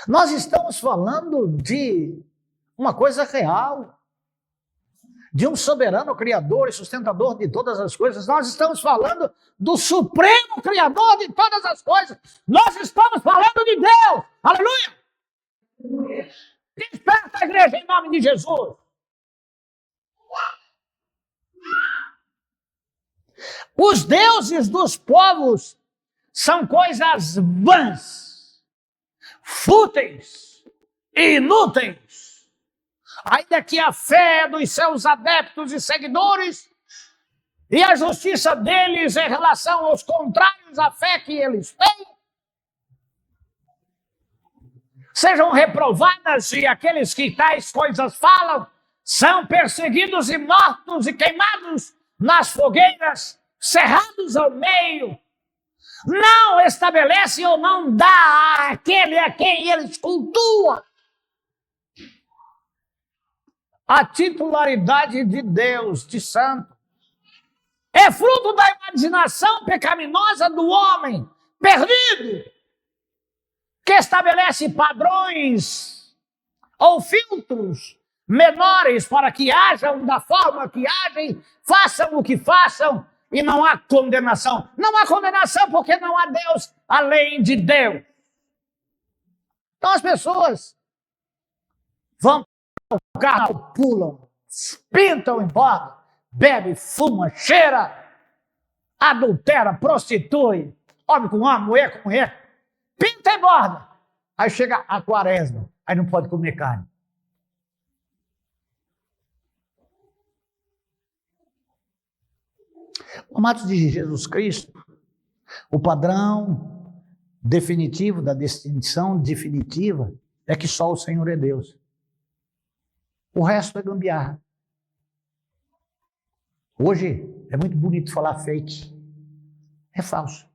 Nós estamos falando de uma coisa real, de um soberano criador e sustentador de todas as coisas. Nós estamos falando do supremo criador de todas as coisas. Nós estamos falando de Deus. Aleluia! Desperta a igreja em nome de Jesus. Os deuses dos povos são coisas vãs, fúteis e inúteis. Ainda que a fé dos seus adeptos e seguidores e a justiça deles em relação aos contrários à fé que eles têm sejam reprovadas, e aqueles que tais coisas falam são perseguidos e mortos e queimados nas fogueiras, cerrados ao meio, não estabelece ou não dá àquele a quem eles cultuam a titularidade de Deus, de santo. É fruto da imaginação pecaminosa do homem perdido, que estabelece padrões ou filtros menores para que hajam da forma que agem, façam o que façam, e não há condenação. Não há condenação porque não há Deus além de Deus. Então as pessoas vão ao carro, pulam, pintam embora, bebe, fuma, cheira, adultera, prostitui, homem com homem, mulher com mulher, pinta e borda. Aí chega a quaresma, aí não pode comer carne. Amados de Jesus Cristo, o padrão definitivo da distinção definitiva é que só o Senhor é Deus. O resto é gambiarra. Hoje é muito bonito falar fake. É falso.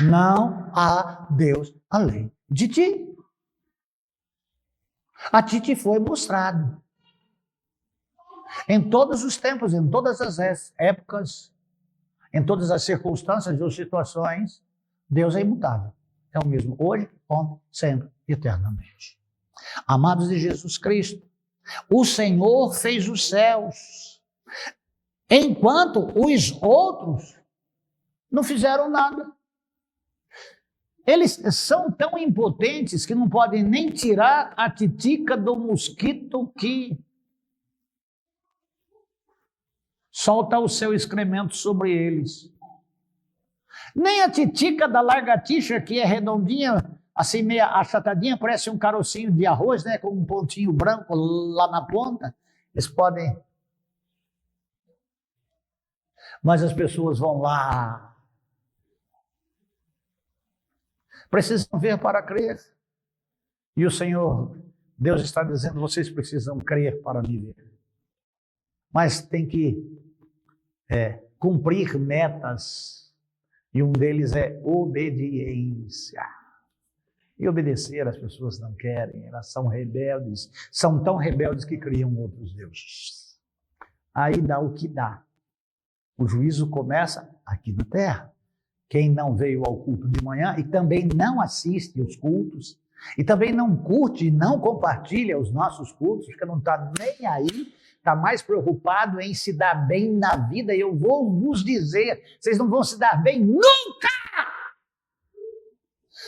Não há Deus além de ti. A ti te foi mostrado. Em todos os tempos, em todas as épocas, em todas as circunstâncias ou situações, Deus é imutável. É o mesmo hoje, ontem, sempre, eternamente. Amados de Jesus Cristo, o Senhor fez os céus, enquanto os outros não fizeram nada. Eles são tão impotentes que não podem nem tirar a titica do mosquito que solta o seu excremento sobre eles. Nem a titica da lagartixa, que é redondinha, assim meio achatadinha, parece um carocinho de arroz, né, com um pontinho branco lá na ponta. Eles podem... Mas as pessoas vão lá. Precisam ver para crer. E o Senhor, Deus está dizendo, vocês precisam crer para viver. Mas tem que cumprir metas, e um deles é obediência. E obedecer as pessoas não querem, elas são rebeldes, são tão rebeldes que criam outros deuses. Aí dá o que dá. O juízo começa aqui na terra. Quem não veio ao culto de manhã e também não assiste aos cultos, e também não curte e não compartilha os nossos cultos, porque não está nem aí, está mais preocupado em se dar bem na vida, e eu vou vos dizer, vocês não vão se dar bem nunca!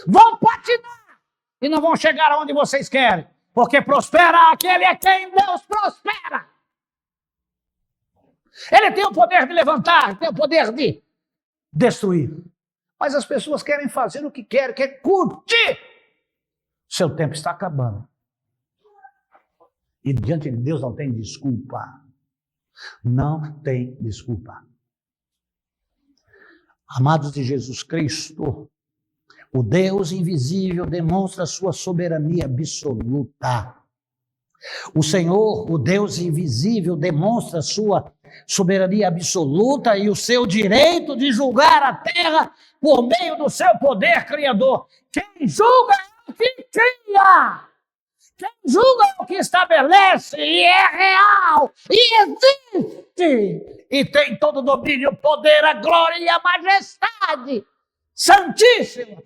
Vão patinar e não vão chegar aonde vocês querem, porque prospera aquele a quem Deus prospera. Ele tem o poder de levantar, tem o poder de destruir. Mas as pessoas querem fazer o que querem, querem curtir. Seu tempo está acabando. E diante de Deus não tem desculpa. Não tem desculpa. Amados de Jesus Cristo, o Deus invisível demonstra sua soberania absoluta. O Senhor, o Deus invisível, demonstra sua soberania absoluta e o seu direito de julgar a terra por meio do seu poder criador. Quem julga é o que cria. Quem julga é o que estabelece, e é real, e existe, e tem todo o domínio, o poder, a glória e a majestade. Santíssimo,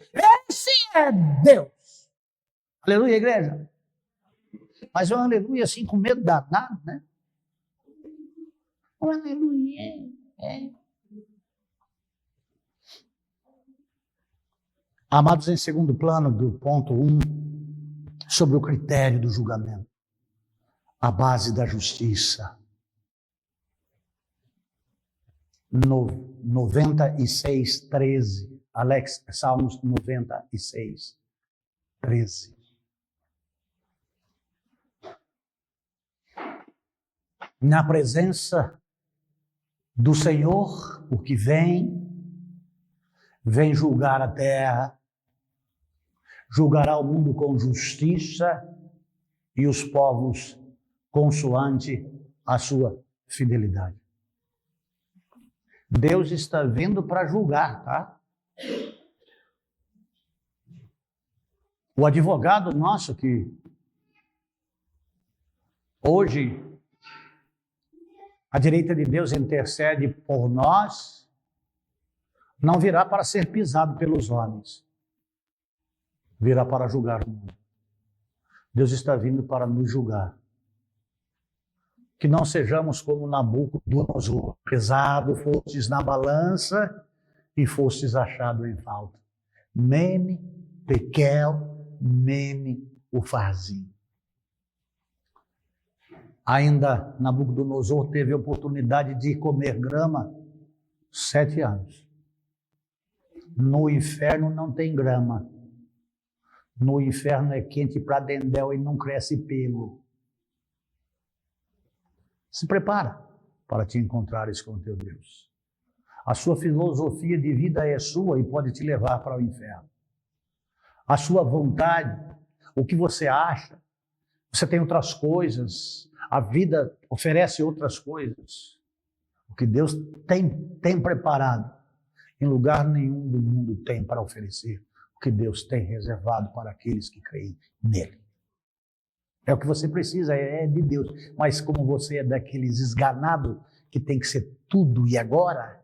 esse é Deus. Aleluia, igreja. Mas é um aleluia assim com medo danado, né? Um aleluia. Amados, em segundo plano do ponto 1, sobre o critério do julgamento, a base da justiça. 96:13. Alex, Salmos 96:13. Na presença do Senhor, o que vem julgar a terra, julgará o mundo com justiça e os povos consoante a sua fidelidade. Deus está vindo para julgar, tá? O advogado nosso que hoje à direita de Deus intercede por nós, não virá para ser pisado pelos homens, virá para julgar o mundo. Deus está vindo para nos julgar. Que não sejamos como Nabucodonosor, pesado fostes na balança e fostes achado em falta. Mene, tekel, mene, ufarzinho. Ainda Nabucodonosor teve a oportunidade de comer grama 7 anos. No inferno não tem grama. No inferno é quente para dendéu e não cresce pelo. Se prepara para te encontrares com o teu Deus. A sua filosofia de vida é sua e pode te levar para o inferno. A sua vontade, o que você acha, você tem outras coisas, a vida oferece outras coisas. O que Deus tem preparado, em lugar nenhum do mundo tem para oferecer. O que Deus tem reservado para aqueles que creem nele. É o que você precisa, é de Deus. Mas como você é daqueles esganados que tem que ser tudo e agora,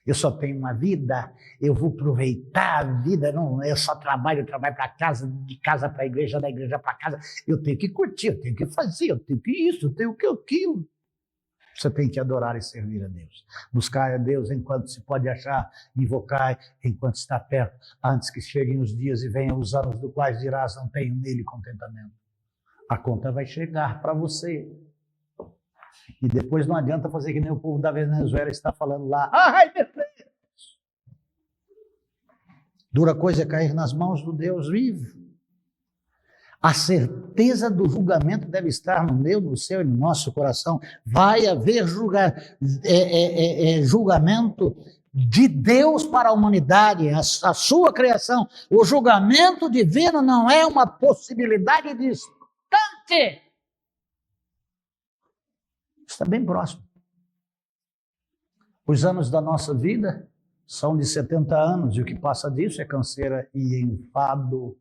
eu só tenho uma vida, eu vou aproveitar a vida, não, eu só trabalho para casa, de casa para a igreja, da igreja para casa, eu tenho que curtir, eu tenho que fazer, eu tenho que isso, eu tenho que aquilo. Você tem que adorar e servir a Deus. Buscar a Deus enquanto se pode achar, invocar enquanto está perto, antes que cheguem os dias e venham os anos do quais dirás, não tenho nele contentamento. A conta vai chegar para você. E depois não adianta fazer que nem o povo da Venezuela está falando lá. Ai, meu Deus! Dura coisa é cair nas mãos do Deus vivo. A certeza do julgamento deve estar no meu, no seu e no nosso coração. Vai haver julgamento de Deus para a humanidade, a sua criação. O julgamento divino não é uma possibilidade distante. Está bem próximo. Os anos da nossa vida são de 70 anos, e o que passa disso é canseira e enfado.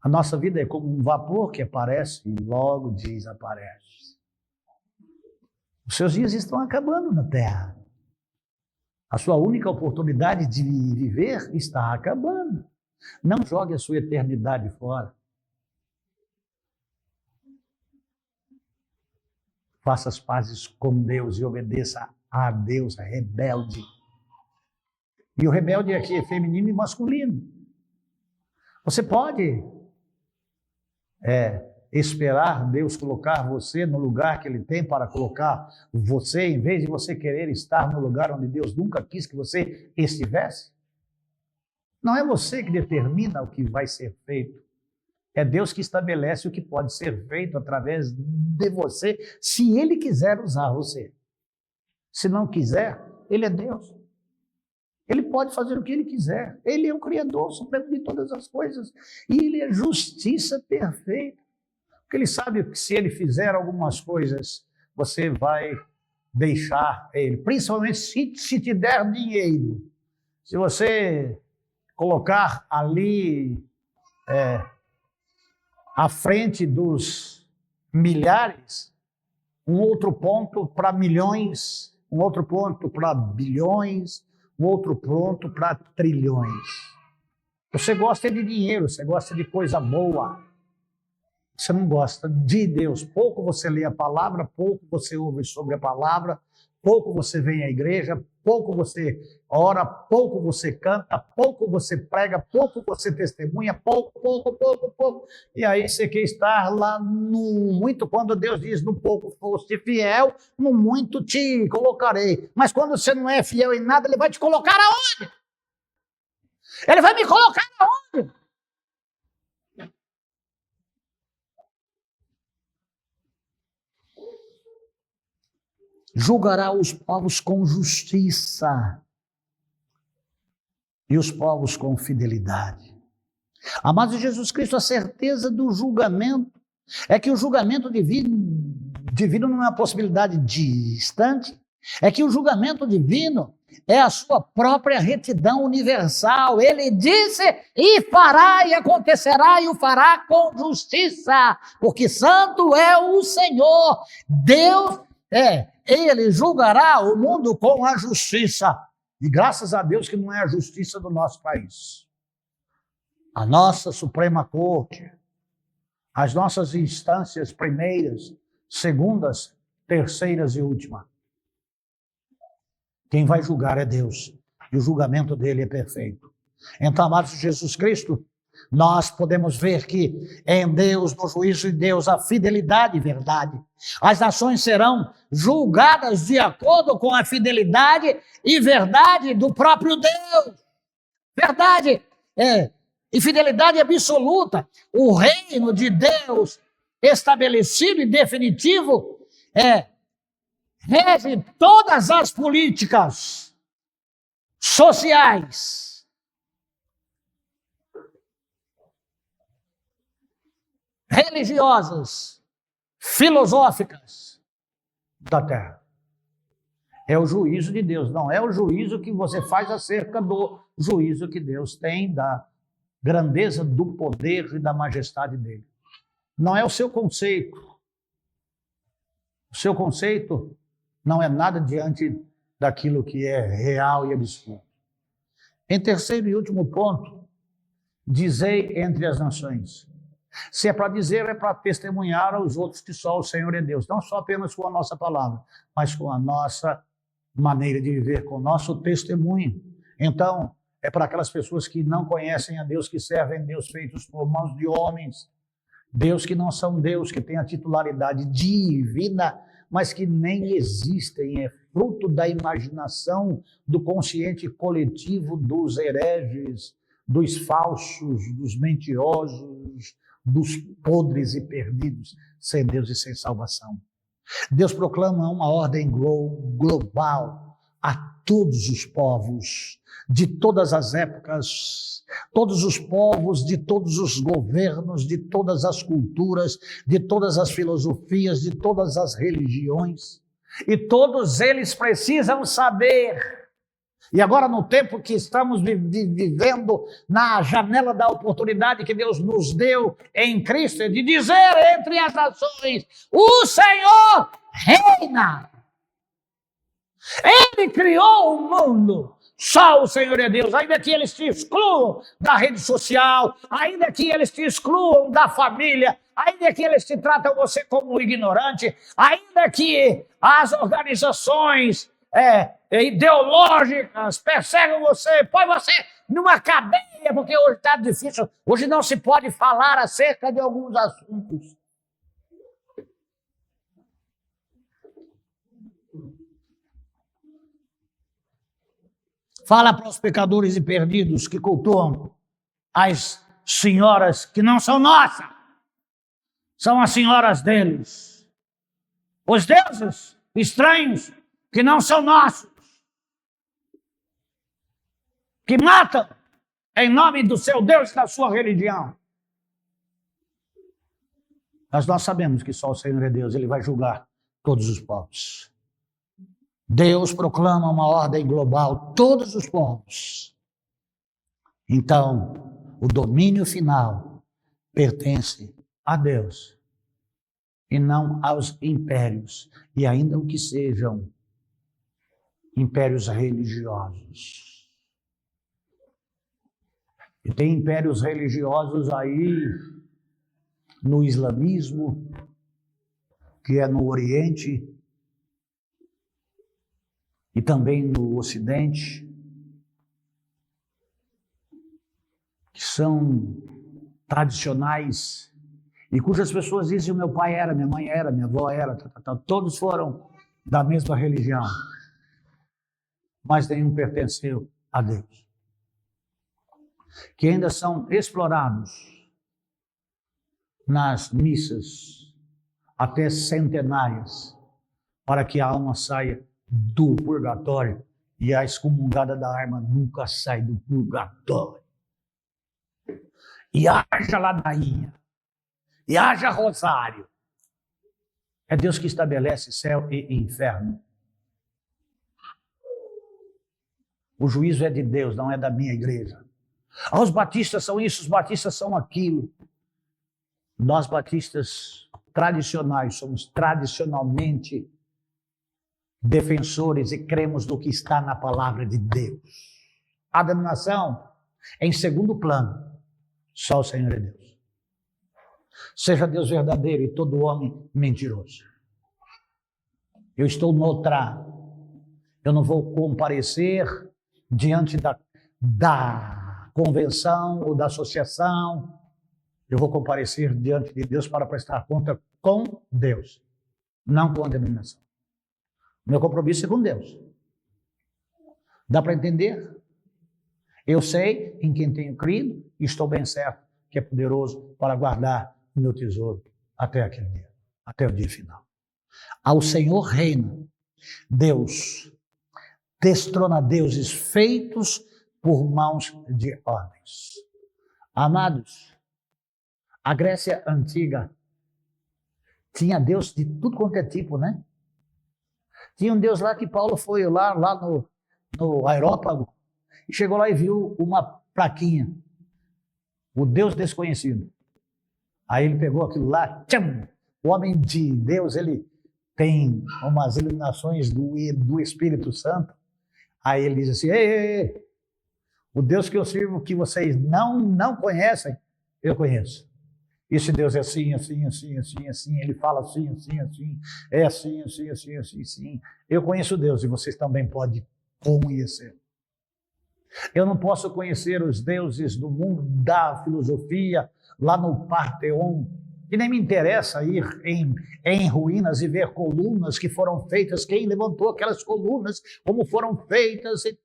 A nossa vida é como um vapor que aparece e logo desaparece. Os seus dias estão acabando na terra. A sua única oportunidade de viver está acabando. Não jogue a sua eternidade fora. Faça as pazes com Deus e obedeça a Deus, a rebelde. E o rebelde aqui é feminino e masculino. Você pode esperar Deus colocar você no lugar que Ele tem para colocar você, em vez de você querer estar no lugar onde Deus nunca quis que você estivesse? Não é você que determina o que vai ser feito. É Deus que estabelece o que pode ser feito através de você, se Ele quiser usar você. Se não quiser, Ele é Deus. Ele pode fazer o que Ele quiser. Ele é o Criador supremo de todas as coisas. E Ele é justiça perfeita. Porque Ele sabe que se Ele fizer algumas coisas, você vai deixar Ele. Principalmente se te der dinheiro. Se você colocar ali à frente dos milhares, um outro ponto para milhões, um outro ponto para bilhões, um outro ponto para trilhões. Você gosta de dinheiro, você gosta de coisa boa. Você não gosta de Deus. Pouco você lê a palavra, pouco você ouve sobre a palavra, pouco você vem à igreja, pouco você ora, pouco você canta, pouco você prega, pouco você testemunha, pouco. E aí você quer estar lá no muito, quando Deus diz, no pouco foste fiel, no muito te colocarei. Mas quando você não é fiel em nada, ele vai te colocar aonde? Ele vai me colocar aonde? Julgará os povos com justiça e os povos com fidelidade. Amados de Jesus Cristo, a certeza do julgamento é que o julgamento divino não é uma possibilidade distante, é que o julgamento divino é a sua própria retidão universal. Ele disse e fará e acontecerá e o fará com justiça, porque santo é o Senhor. Deus Ele julgará o mundo com a justiça. E graças a Deus que não é a justiça do nosso país. A nossa Suprema Corte, as nossas instâncias primeiras, segundas, terceiras e última. Quem vai julgar é Deus. E o julgamento dele é perfeito. Então, amados de Jesus Cristo, nós podemos ver que em Deus, no juízo de Deus, a fidelidade e verdade. As nações serão julgadas de acordo com a fidelidade e verdade do próprio Deus. Verdade e fidelidade absoluta. O reino de Deus estabelecido e definitivo rege todas as políticas sociais, religiosas, filosóficas da terra. É o juízo de Deus, não é o juízo que você faz acerca do juízo que Deus tem da grandeza do poder e da majestade dele. Não é o seu conceito. O seu conceito não é nada diante daquilo que é real e absoluto. Em terceiro e último ponto, dizei entre as nações. Se é para dizer, é para testemunhar aos outros que só o Senhor é Deus. Não só apenas com a nossa palavra, mas com a nossa maneira de viver, com o nosso testemunho. Então, é para aquelas pessoas que não conhecem a Deus, que servem a Deus feitos por mãos de homens. Deus que não são Deus, que tem a titularidade divina, mas que nem existem, é fruto da imaginação, do consciente coletivo dos hereges, dos falsos, dos mentirosos, dos podres e perdidos, sem Deus e sem salvação. Deus proclama uma ordem global a todos os povos, de todas as épocas, todos os povos, de todos os governos, de todas as culturas, de todas as filosofias, de todas as religiões. E todos eles precisam saber. E agora, no tempo que estamos vivendo, na janela da oportunidade que Deus nos deu em Cristo, é de dizer entre as nações: o Senhor reina. Ele criou o mundo. Só o Senhor é Deus. Ainda que eles te excluam da rede social, ainda que eles te excluam da família, ainda que eles te tratam você como um ignorante, ainda que as organizações ideológicas perseguam você, põe você numa cadeia, porque hoje está difícil, hoje não se pode falar acerca de alguns assuntos. Fala para os pecadores e perdidos que cultuam as senhoras que não são nossas, são as senhoras deles. Os deuses estranhos que não são nossos, que matam em nome do seu Deus e da sua religião. Mas nós sabemos que só o Senhor é Deus, Ele vai julgar todos os povos. Deus proclama uma ordem global, todos os povos. Então, o domínio final pertence a Deus e não aos impérios, e ainda que sejam impérios religiosos. E tem impérios religiosos aí no islamismo, que é no Oriente e também no Ocidente, que são tradicionais e cujas pessoas dizem: meu pai era, minha mãe era, minha avó era, todos foram da mesma religião, mas nenhum pertenceu a Deus. Que ainda são explorados nas missas até centenárias para que a alma saia do purgatório, e a excomungada da alma nunca sai do purgatório. E haja ladainha, e haja rosário. É Deus que estabelece céu e inferno. O juízo é de Deus, não é da minha igreja. Os batistas são isso, os batistas são aquilo. Nós batistas tradicionais somos tradicionalmente defensores e cremos no que está na palavra de Deus. A denominação é em segundo plano. Só o Senhor é Deus. Seja Deus verdadeiro e todo homem mentiroso. Eu estou noutra. Eu não vou comparecer diante da convenção ou da associação. Eu vou comparecer diante de Deus para prestar conta com Deus, não com a denominação. Meu compromisso é com Deus. Dá para entender? Eu sei em quem tenho crido e estou bem certo que é poderoso para guardar o meu tesouro até aquele dia, até o dia final. Ao Senhor reina. Deus destrona deuses feitos por mãos de homens. Amados, a Grécia Antiga tinha Deus de tudo quanto é tipo, né? Tinha um Deus lá que Paulo foi lá no Aerópago e chegou lá e viu uma plaquinha, o Deus desconhecido. Aí ele pegou aquilo lá, tcham! O homem de Deus, ele tem umas iluminações do Espírito Santo. Aí ele diz assim: ei, o Deus que eu sirvo, que vocês não conhecem, eu conheço. Esse Deus é assim, assim, assim, assim, assim, ele fala assim, assim, assim, é assim, assim, assim, assim, assim. Eu conheço Deus e vocês também podem conhecer. Eu não posso conhecer os deuses do mundo da filosofia, lá no Partenon, que nem me interessa ir em ruínas e ver colunas que foram feitas, quem levantou aquelas colunas, como foram feitas, e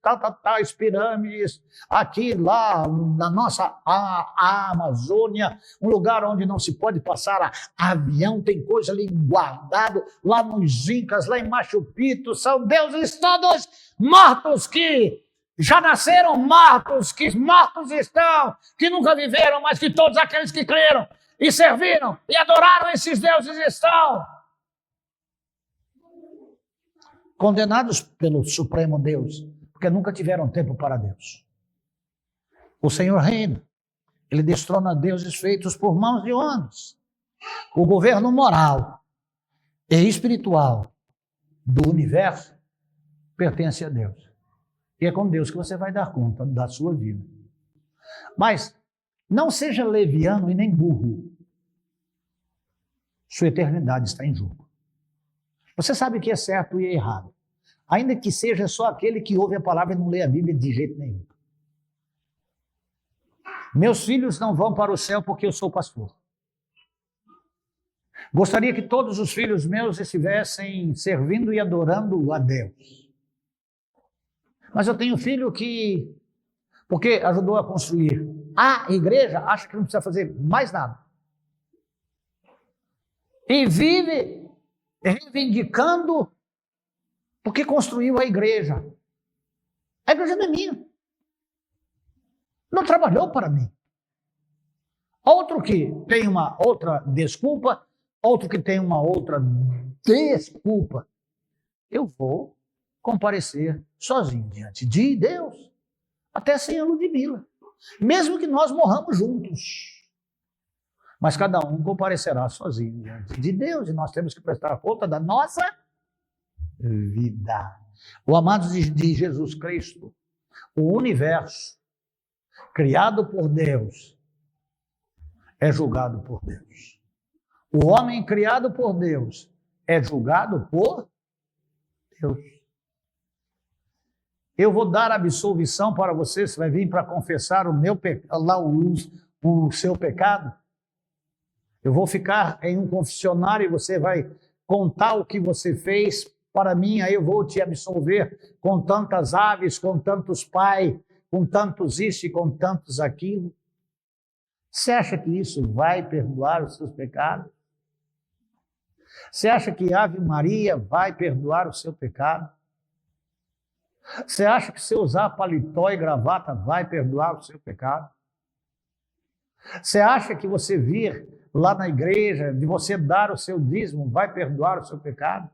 tais pirâmides, aqui, lá, na nossa a Amazônia, um lugar onde não se pode passar avião, tem coisa ali guardado, lá nos Incas, lá em Machu Picchu, são deuses todos mortos que já nasceram mortos, que mortos estão, que nunca viveram, mas que todos aqueles que creram e serviram e adoraram esses deuses estão condenados pelo Supremo Deus, porque nunca tiveram tempo para Deus. O Senhor reina, ele destrona deuses feitos por mãos de homens. O governo moral e espiritual do universo pertence a Deus. E é com Deus que você vai dar conta da sua vida. Mas não seja leviano e nem burro. Sua eternidade está em jogo. Você sabe o que é certo e é errado. Ainda que seja só aquele que ouve a palavra e não lê a Bíblia de jeito nenhum. Meus filhos não vão para o céu porque eu sou pastor. Gostaria que todos os filhos meus estivessem servindo e adorando a Deus. Mas eu tenho filho que, porque ajudou a construir a igreja, acha que não precisa fazer mais nada. E vive reivindicando porque construiu a igreja. A igreja não é minha. Não trabalhou para mim. Outro que tem uma outra desculpa, outro que tem uma outra desculpa. Eu vou comparecer sozinho diante de Deus, até sem a Ludmila. Mesmo que nós morramos juntos. Mas cada um comparecerá sozinho diante de Deus, e nós temos que prestar conta da nossa vida. O amado de Jesus Cristo, o universo criado por Deus, é julgado por Deus. O homem criado por Deus é julgado por Deus. Eu vou dar absolvição para você, você vai vir para confessar o seu pecado. Eu vou ficar em um confessionário e você vai contar o que você fez para mim, aí eu vou te absolver com tantas aves, com tantos pais, com tantos isso e com tantos aquilo. Você acha que isso vai perdoar os seus pecados? Você acha que Ave Maria vai perdoar o seu pecado? Você acha que se usar paletó e gravata vai perdoar o seu pecado? Você acha que você vir lá na igreja, de você dar o seu dízimo, vai perdoar o seu pecado?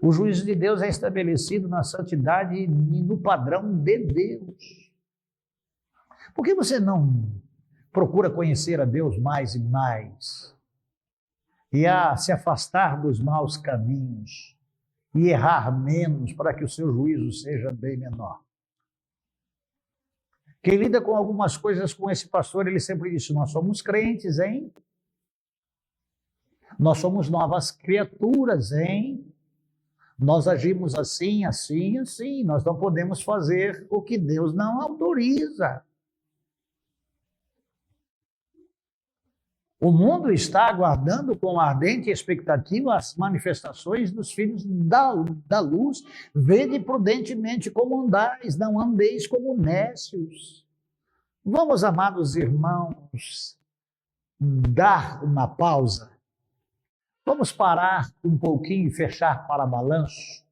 O juízo de Deus é estabelecido na santidade e no padrão de Deus. Por que você não procura conhecer a Deus mais e mais? E a se afastar dos maus caminhos e errar menos para que o seu juízo seja bem menor? Quem lida com algumas coisas com esse pastor, ele sempre disse, nós somos crentes, hein? Nós somos novas criaturas, hein? Nós agimos assim, assim, assim. Nós não podemos fazer o que Deus não autoriza. O mundo está aguardando com ardente expectativa as manifestações dos filhos da luz. Vede prudentemente como andais, não andeis como nécios. Vamos, amados irmãos, dar uma pausa. Vamos parar um pouquinho e fechar para balanço.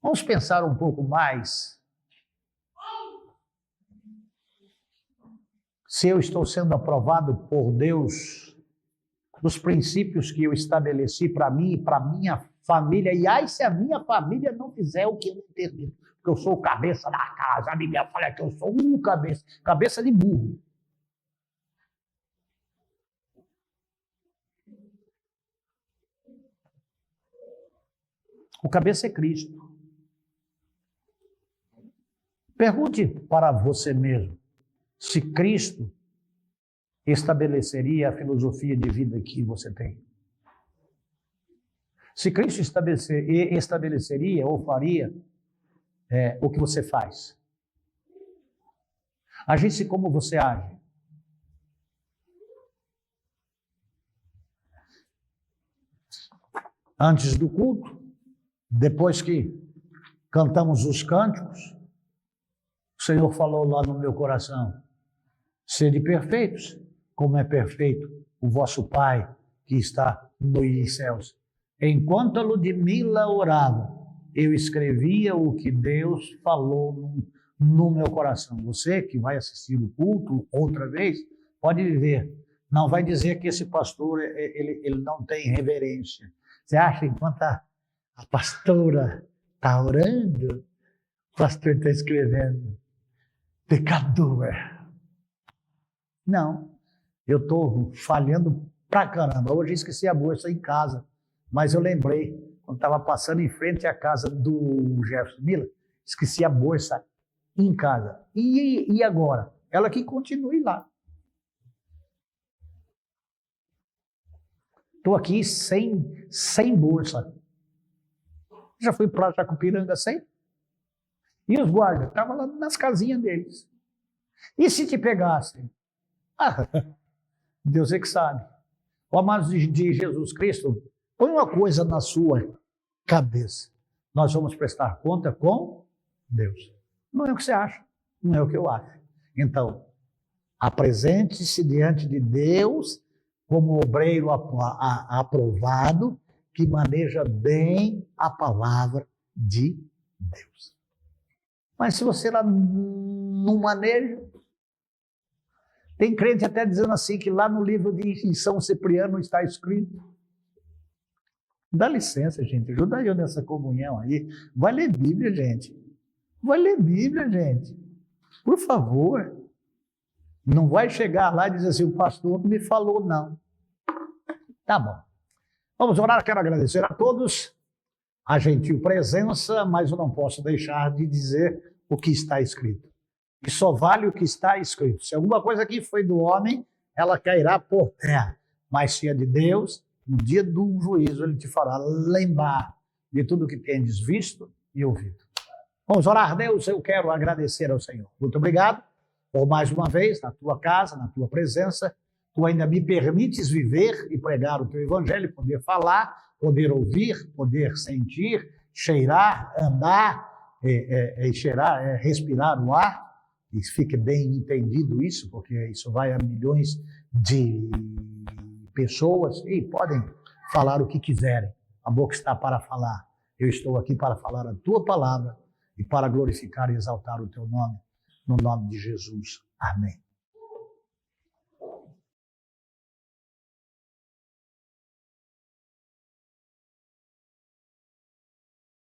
Vamos pensar um pouco mais. Se eu estou sendo aprovado por Deus, dos princípios que eu estabeleci para mim e para minha família, e ai se a minha família não fizer o que eu entendo, porque eu sou o cabeça da casa, a Bíblia fala que eu sou cabeça de burro. O cabeça é Cristo. Pergunte para você mesmo se Cristo estabeleceria a filosofia de vida que você tem. Se Cristo estabeleceria ou faria o que você faz. Agisse como você age. Antes do culto, depois que cantamos os cânticos, o Senhor falou lá no meu coração, sede perfeitos, como é perfeito o vosso Pai que está nos céus. Enquanto a Ludmila orava, eu escrevia o que Deus falou no meu coração. Você que vai assistir o culto outra vez, pode ver. Não vai dizer que esse pastor ele não tem reverência. Você acha que enquanto a pastora está orando, o pastor está escrevendo, pecador. Não, eu estou falhando pra caramba. Hoje eu esqueci a bolsa em casa, mas eu lembrei, quando estava passando em frente à casa do Jefferson Miller, esqueci a bolsa em casa. E agora? Ela que continue lá. Estou aqui sem bolsa. Já fui para Jacupiranga sem? E os guardas? Estavam lá nas casinhas deles. E se te pegassem? Deus é que sabe. O amado de Jesus Cristo, põe uma coisa na sua cabeça. Nós vamos prestar conta com Deus. Não é o que você acha, não é o que eu acho. Então, apresente-se diante de Deus como obreiro aprovado, que maneja bem a palavra de Deus. Mas se você lá não maneja, tem crente até dizendo assim, que lá no livro de São Cipriano está escrito. Dá licença, gente, ajuda eu nessa comunhão aí. Vai ler Bíblia, gente. Vai ler Bíblia, gente. Por favor. Não vai chegar lá e dizer assim, o pastor não me falou, não. Tá bom. Vamos orar, quero agradecer a todos a gentil presença, mas eu não posso deixar de dizer o que está escrito. E só vale o que está escrito. Se alguma coisa aqui foi do homem, ela cairá por terra. Mas se é de Deus, no dia do juízo, ele te fará lembrar de tudo que tendes visto e ouvido. Vamos orar, Deus, eu quero agradecer ao Senhor. Muito obrigado por mais uma vez, na tua casa, na tua presença. Tu ainda me permites viver e pregar o teu evangelho, poder falar, poder ouvir, poder sentir, cheirar, andar, cheirar, respirar o ar. E fique bem entendido isso, porque isso vai a milhões de pessoas e podem falar o que quiserem. A boca está para falar. Eu estou aqui para falar a tua palavra e para glorificar e exaltar o teu nome, no nome de Jesus. Amém.